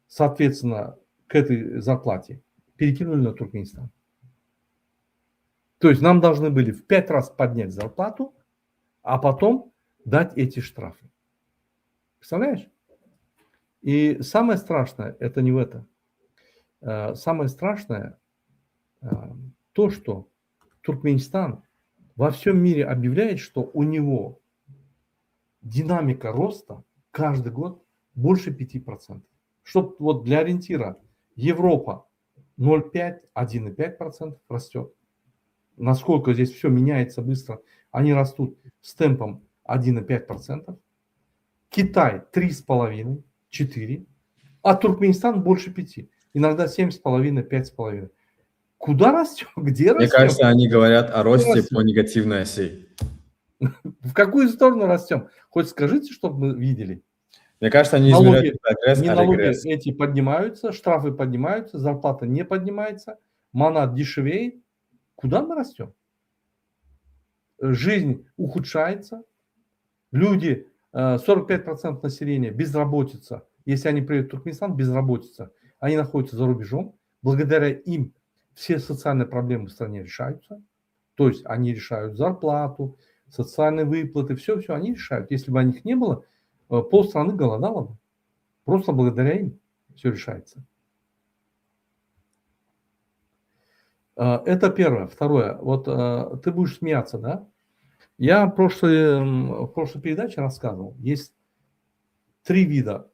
соответственно, к этой зарплате перекинули на Туркменистан. То есть нам должны были в 5 раз поднять зарплату, а потом дать эти штрафы. Представляешь? И самое страшное, это не в этом. Самое страшное то, что Туркменистан во всем мире объявляет, что у него динамика роста каждый год больше 5%. Чтобы вот для ориентира Европа 0,5, 1,5% растет. Насколько здесь все меняется быстро, они растут с темпом 1,5%. Китай 3,5, 4, а Туркменистан больше 5. Иногда 7,5, 5,5. Куда растем? Где растем? Мне кажется, они говорят о росте по негативной оси. В какую сторону растем? Хоть скажите, чтобы мы видели. Мне кажется, они измеряют прогресс, а налоги регресс. эти поднимаются, штрафы поднимаются, зарплата не поднимается, манат дешевеет. Куда мы растем? Жизнь ухудшается. Люди, 45% населения безработица. Если они приедут в Туркменистан, безработица. Они находятся за рубежом. Благодаря им все социальные проблемы в стране решаются. То есть они решают зарплату, социальные выплаты, все они решают. Если бы них не было, полстраны голодало бы. Просто благодаря им все решается. Это первое. Второе. Вот ты будешь смеяться, да? Я в прошлой передаче рассказывал. Есть 3 вида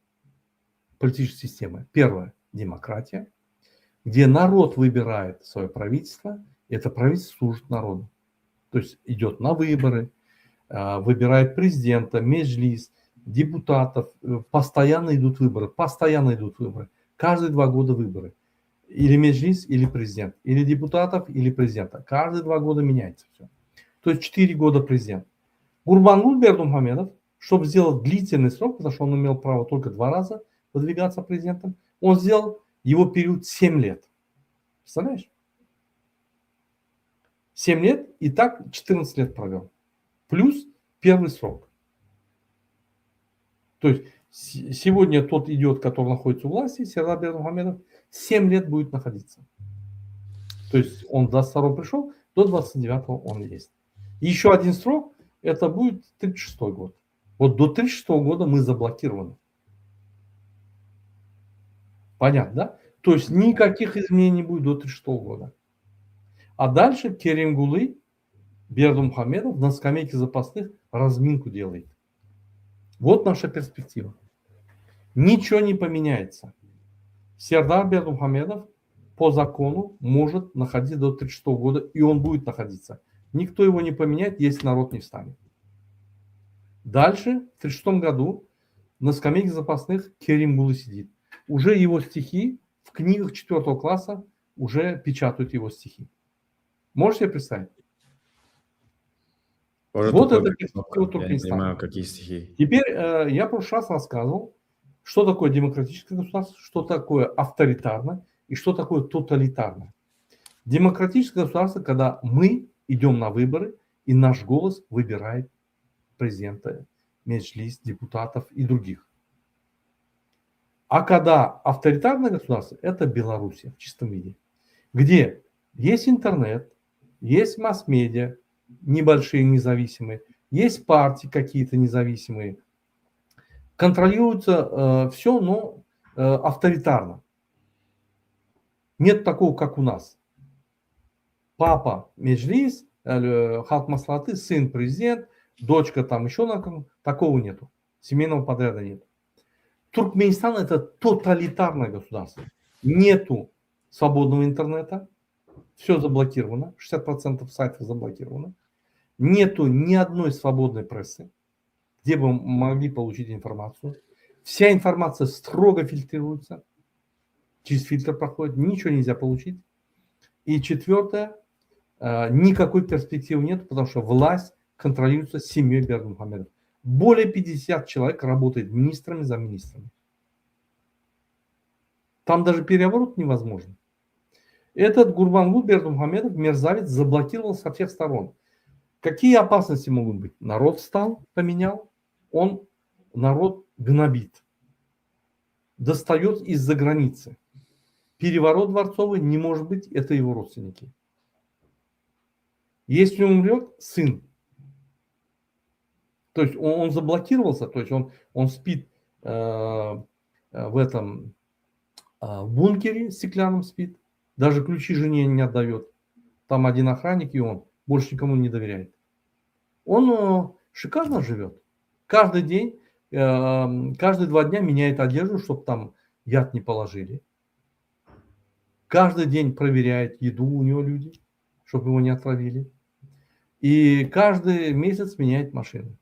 политической системы. Первое – демократия, где народ выбирает свое правительство, и это правительство служит народу. То есть идет на выборы, выбирает президента, меджлис, депутатов, постоянно идут выборы. Каждые 2 года выборы. Или меджлис, или президент. Или депутатов, или президента. Каждые 2 года меняется все. То есть 4 года президент. Гурбангулы Бердымухамедов, чтобы сделать длительный срок, потому что он имел право только 2 раза выдвигаться президентом, он сделал его период 7 лет. Представляешь? 7 лет и так 14 лет провел. Плюс первый срок. То есть сегодня тот идиот, который находится у власти, Сердар Бердымухамедов, 7 лет будет находиться. То есть он 22 пришел, до 29 он есть. Еще один срок, это будет 36 год. Вот до 36 года мы заблокированы. Понятно, да? То есть никаких изменений не будет до 36 года. А дальше Керимгулы Бердымухамедов на скамейке запасных разминку делает. Вот наша перспектива. Ничего не поменяется. Сердар Бердымухамедов по закону может находиться до 36 года, и он будет находиться. Никто его не поменяет, если народ не встанет. Дальше, в 36 году, на скамейке запасных Керим Гулы сидит. Уже его стихи в книгах 4 класса уже печатают его стихи. Можете себе представить? Вот это перспектива Я не Туркменистана. понимаю, какие стихи. Теперь я в прошлый раз рассказывал, что такое демократическое государство, что такое авторитарное и что такое тоталитарное. Демократическое государство, когда мы идем на выборы, и наш голос выбирает президента, меджлис, депутатов и других. А когда авторитарное государство, это Белоруссия в чистом виде, где есть интернет, есть масс-медиа, небольшие независимые, есть партии какие-то независимые, контролируется все, но авторитарно. Нет такого, как у нас. Папа меджлис, халк маслихаты, сын президент, дочка там еще на ком, такого нету. Семейного подряда нет. Туркменистан это тоталитарное государство. Нету свободного интернета, все заблокировано, 60% сайтов заблокировано. Нету ни одной свободной прессы, где бы могли получить информацию. Вся информация строго фильтруется, через фильтр проходит, ничего нельзя получить. И четвертое, никакой перспективы нет, потому что власть контролируется семьей Бердымухамедов. Более 50 человек работает министрами, замминистрами. Там даже переворот невозможен. Этот Гурбангул Бердымухамедов, мерзавец, заблокировал со всех сторон. Какие опасности могут быть? Народ встал, поменял, он народ гнобит, достает из-за границы. Переворот дворцовый не может быть, это его родственники. Если умрет сын, то есть он заблокировался, то есть он спит в этом в бункере стеклянном спит, даже ключи жене не отдает. Там один охранник, и он больше никому не доверяет. Он шикарно живет. Каждый день, каждые 2 дня меняет одежду, чтобы там яд не положили. Каждый день проверяет еду у него люди, чтобы его не отравили. И каждый месяц меняет машину,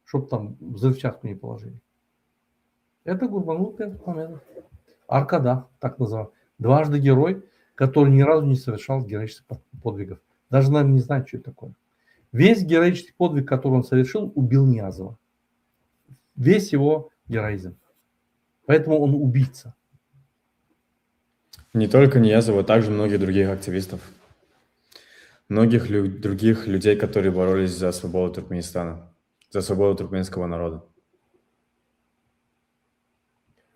чтобы там взрывчатку не положили. Это Гурбангул Бердымухамедов. Аркадах, так называемый. Дважды герой, который ни разу не совершал героических подвигов. Даже, наверное, не знает, что это такое. Весь героический подвиг, который он совершил, убил Ниязова. Весь его героизм. Поэтому он убийца. Не только Ниязова, также многих других активистов. Многих других людей, которые боролись за свободу Туркменистана, за свободу туркменского народа.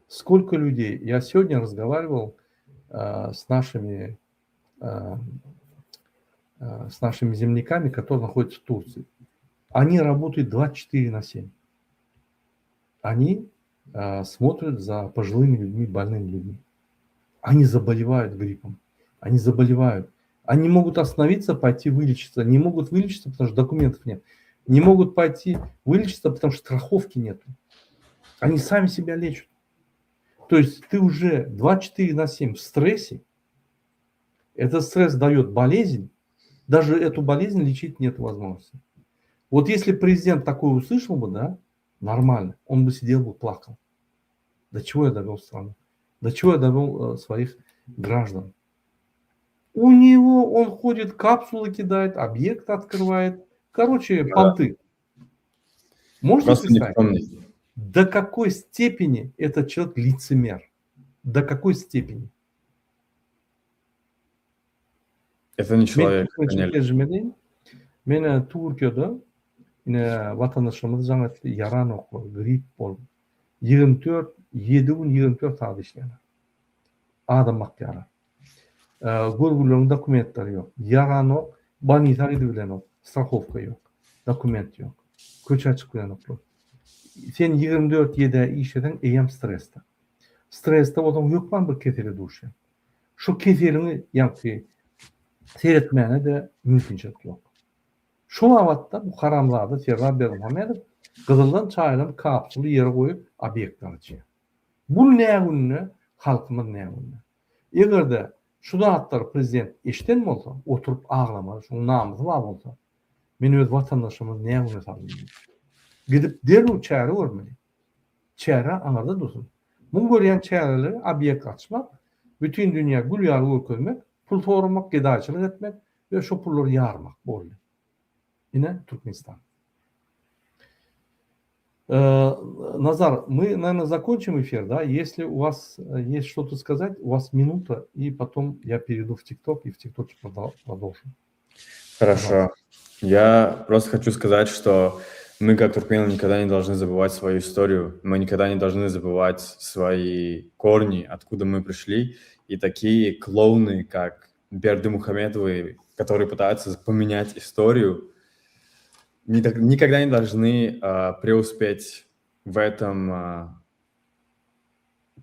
Сколько людей? Я сегодня разговаривал с нашими земляками, которые находятся в Турции. Они работают 24/7. Они смотрят за пожилыми людьми, больными людьми. Они заболевают гриппом. Они заболевают. Они могут остановиться, пойти вылечиться. Не могут вылечиться, потому что документов нет. Не могут пойти вылечиться, потому что страховки нет. Они сами себя лечат. То есть ты уже 24/7 в стрессе. Этот стресс дает болезнь. Даже эту болезнь лечить нет возможности. Вот если президент такое услышал бы, да, нормально, он бы сидел бы, плакал. До чего я довел страну? До чего я довел своих граждан? У него он ходит, капсулы кидает, объект открывает. Короче, понты. Можете представить? До какой степени этот человек лицемер? До какой степени? Это не человек. Мен Түркияда vatandaşlarımız жаңа яран оқып, грипп болып, 7 күн 24 сағат иштеген. Адам мактара. Көргүлөрүн документтери жок. Яран ок, больница кирип эле ок, страховка жок, документ жок. Көчө ачып келен ок. Sen 24/7 işleden eyem streste. Streste odan yokman bir keteli duşu. Şu ketelini yankı seyretmene de mümkünçilik yok. Şu wagtda bu karamzada Serhat Berdimuhamedov Kızıldan çaylan kapsulu yere koyup obyektler açıyor. Bu nägünne halkymyz nägünne. Egerde şu zatlar prezident eşden bolsa, oturup ağlamaly, şu namyzy bar bolsa, men öz vatandaşymyz nägünne salýar. Gidip derhal çäre görmeli. Çäre aňarda dursun. Bu görýän çäreleri obyekt açmak, bütün dünya gül ýaly görkezmek, pul tormak, gedaçylyk etmek ve şu pulları yarmak boldy. Ine Türkmenistan. Назар, мы, наверное, закончим эфир, да? Если у вас есть что-то сказать, у вас минута, и потом я перейду в ТикТок, и в ТикТоке продолжим. Хорошо. Я просто хочу сказать, что мы, как туркмены, никогда не должны забывать свою историю, мы никогда не должны забывать свои корни, откуда мы пришли, и такие клоуны, как Бердымухамедовы, которые пытаются поменять историю, никогда не должны преуспеть в этом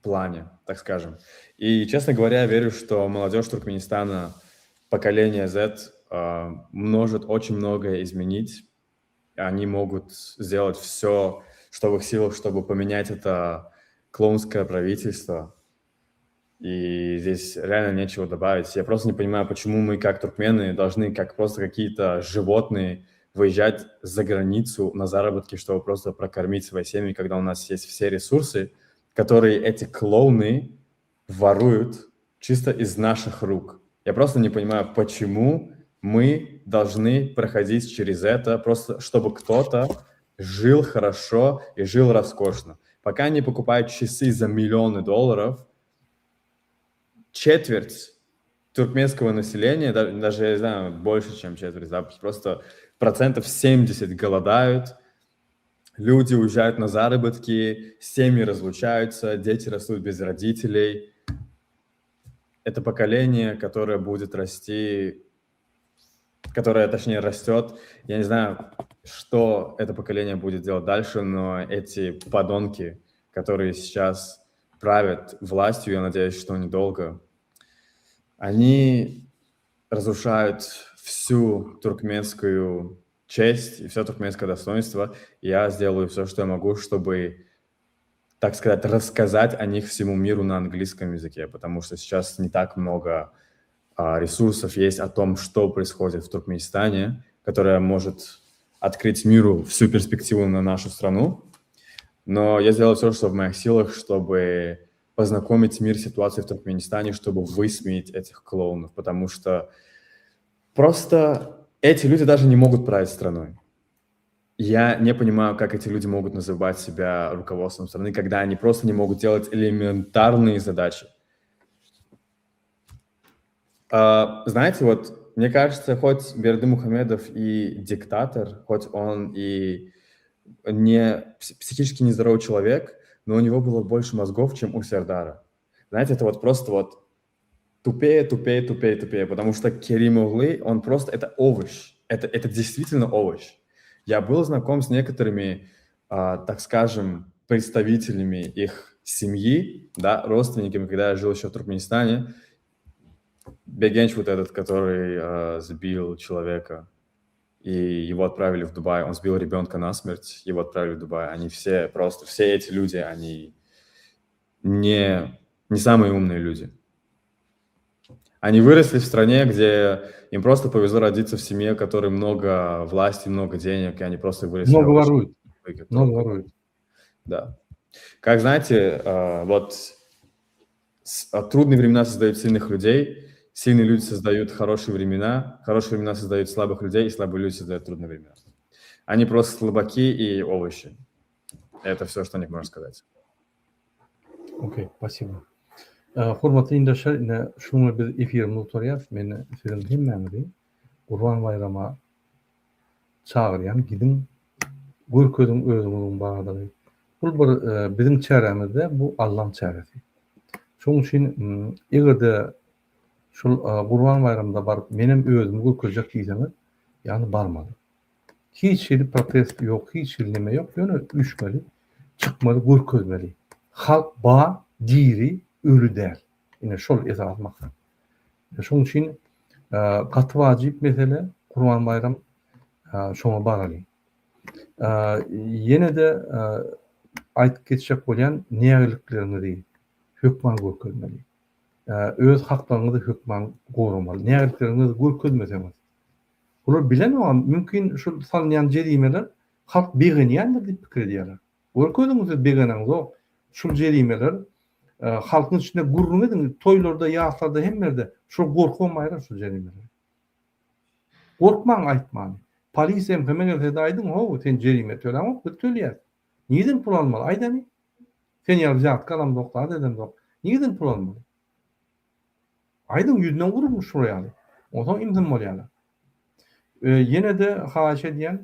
плане, так скажем. И, честно говоря, я верю, что молодежь Туркменистана, поколение Z, может очень многое изменить. Они могут сделать все, что в их силах, чтобы поменять это клоунское правительство. И здесь реально нечего добавить. Я просто не понимаю, почему мы, как туркмены, должны, как просто какие-то животные, выезжать за границу на заработки, чтобы просто прокормить свои семьи, когда у нас есть все ресурсы, которые эти клоуны воруют чисто из наших рук. Я просто не понимаю, почему мы должны проходить через это, просто чтобы кто-то жил хорошо и жил роскошно. Пока они покупают часы за миллионы долларов, четверть туркменского населения, даже, я не знаю, больше, чем четверть, да, просто 70% голодают, люди уезжают на заработки, семьи разлучаются, дети растут без родителей. Это поколение, которое будет расти, которое, точнее, растет. Я не знаю, что это поколение будет делать дальше, но эти подонки, которые сейчас правят властью, я надеюсь, что недолго, они разрушают всю туркменскую честь и все туркменское достоинство. И я сделаю все, что я могу, чтобы, так сказать, рассказать о них всему миру на английском языке, потому что сейчас не так много ресурсов есть о том, что происходит в Туркменистане, которое может открыть миру всю перспективу на нашу страну. Но я сделаю все, что в моих силах, чтобы познакомить мир с ситуацией в Туркменистане, чтобы высмеять этих клоунов, потому что просто эти люди даже не могут править страной. Я не понимаю, как эти люди могут называть себя руководством страны, когда они просто не могут делать элементарные задачи. Знаете, вот мне кажется, хоть Бердымухамедов и диктатор, хоть он и не психически нездоровый человек, но у него было больше мозгов, чем у Сердара. Знаете, это вот просто вот тупее, потому что Керимоглы, он просто, это овощ, это действительно овощ. Я был знаком с некоторыми, так скажем, представителями их семьи, да, родственниками, когда я жил еще в Туркменистане. Бегенч вот этот, который сбил человека, и его отправили в Дубай, он сбил ребенка насмерть, его отправили в Дубай. Они все, просто все эти люди, они не самые умные люди. Они выросли в стране, где им просто повезло родиться в семье, в которой много власти, много денег, и они просто выросли. Много воруют. Много воруют. Да. Как знаете, вот трудные времена создают сильных людей, сильные люди создают хорошие времена создают слабых людей, и слабые люди создают трудные времена. Они просто слабаки и овощи. Это все, что о них можно сказать. Окей, спасибо. Hurmatly dinleyijiler, yine şunu bir efirimiz oturyar. Men efirin hemmäňizi Gurban bayrama çağırýan, gidin görkezin özüňiziň bagdaly. Bu bir bizim çäremizde bu Allah'ın çäresi. Şoň üçin egerde şol Gurban bayramında barıp menem özümü görkezjek diýseňiz, ýani barmaly. Hiç şeýle protest ýok, hiç nime ýok, ýöne üçmeli, çykmaly, görkezmeli. Halk ba diri ölü däl. Ine şol esas maksat. Şoň üçin gaty wajyp mesele Gurban bayram şoňa barali. Ýene de aýtyp geçjek bolýan nägeliklerini diýip hökman görkezmeli. Öz haklaryňyzy hökman goramaly. Nägeliklerini görkezmeseňiz. Bular bilen ama mümkin şu salynýan jerimeler halk begenýändir diýip pikir edýärler. Görkezdiňiz begeneňiz ok. Şu jerimeler halkyň içinde gurrun edin, toýlarda, ýaslarda hemmerde şu gorkamaýar şu jerimeler. Gorkmaň aýtmaň. Polisiýa hem gelse aýdyň, "Ho, sen jerime töläňok, bir tölýär." Niýeden pul almaly? Aýdany. Sen ýa zat kalam doklar dedem dok. Niýeden pul almaly? Aýdyň ýüzünden gurulmuş şuraya. Oňa imzan bolýarlar. Ýene de haýaş edýän,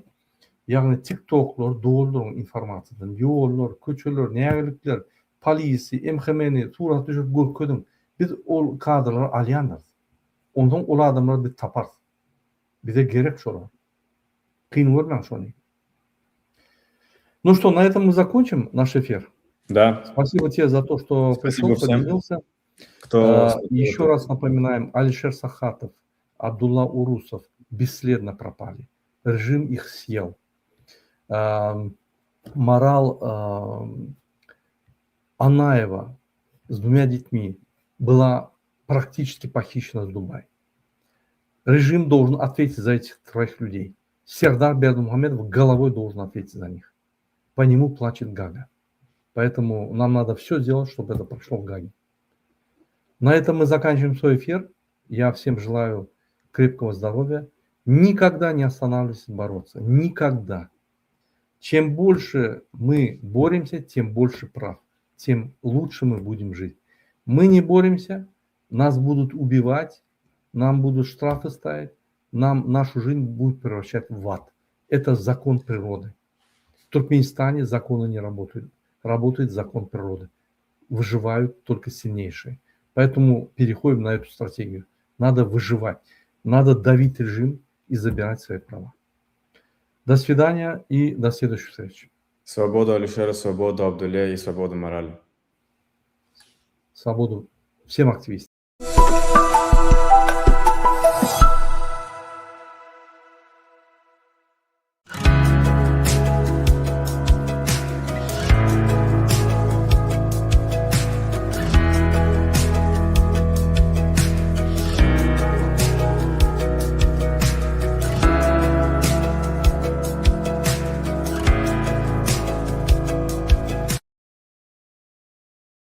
ýagny TikToklar, doldurun informasiýadan, ýollar, köçeler, nägelikler, polisi, MHM'ni surat düşürüp görkezdiň. Biz ol kadrlary alýandyr. Ondan ol adamlary biz taparys. Bize gerek şolar. Кыйын görmäň şonu. Ну что, на этом мы закончим наш эфир. Да. Спасибо тебе за то, что Спасибо пришел, всем. поделился. Кто Еще раз напоминаем, Алишер Сахатов, Абдулла Урусов бесследно пропали. Режим их съел. Марал Анаева с 2 детьми была практически похищена в Дубае. Режим должен ответить за этих 3 людей. Сердар Бердымухамедов головой должен ответить за них. По нему плачет Гага. Поэтому нам надо все сделать, чтобы это прошло в Гаге. На этом мы заканчиваем свой эфир. Я всем желаю крепкого здоровья. Никогда не останавливайтесь бороться. Никогда. Чем больше мы боремся, тем больше прав. Тем лучше мы будем жить. Мы не боремся, нас будут убивать, нам будут штрафы ставить, нашу жизнь будут превращать в ад. Это закон природы. В Туркменистане законы не работают. Работает закон природы. Выживают только сильнейшие. Поэтому переходим на эту стратегию. Надо выживать. Надо давить режим и забирать свои права. До свидания и до следующих встреч. Свобода Алишера, свобода Абдулля и свобода Марали. Свободу всем активистам.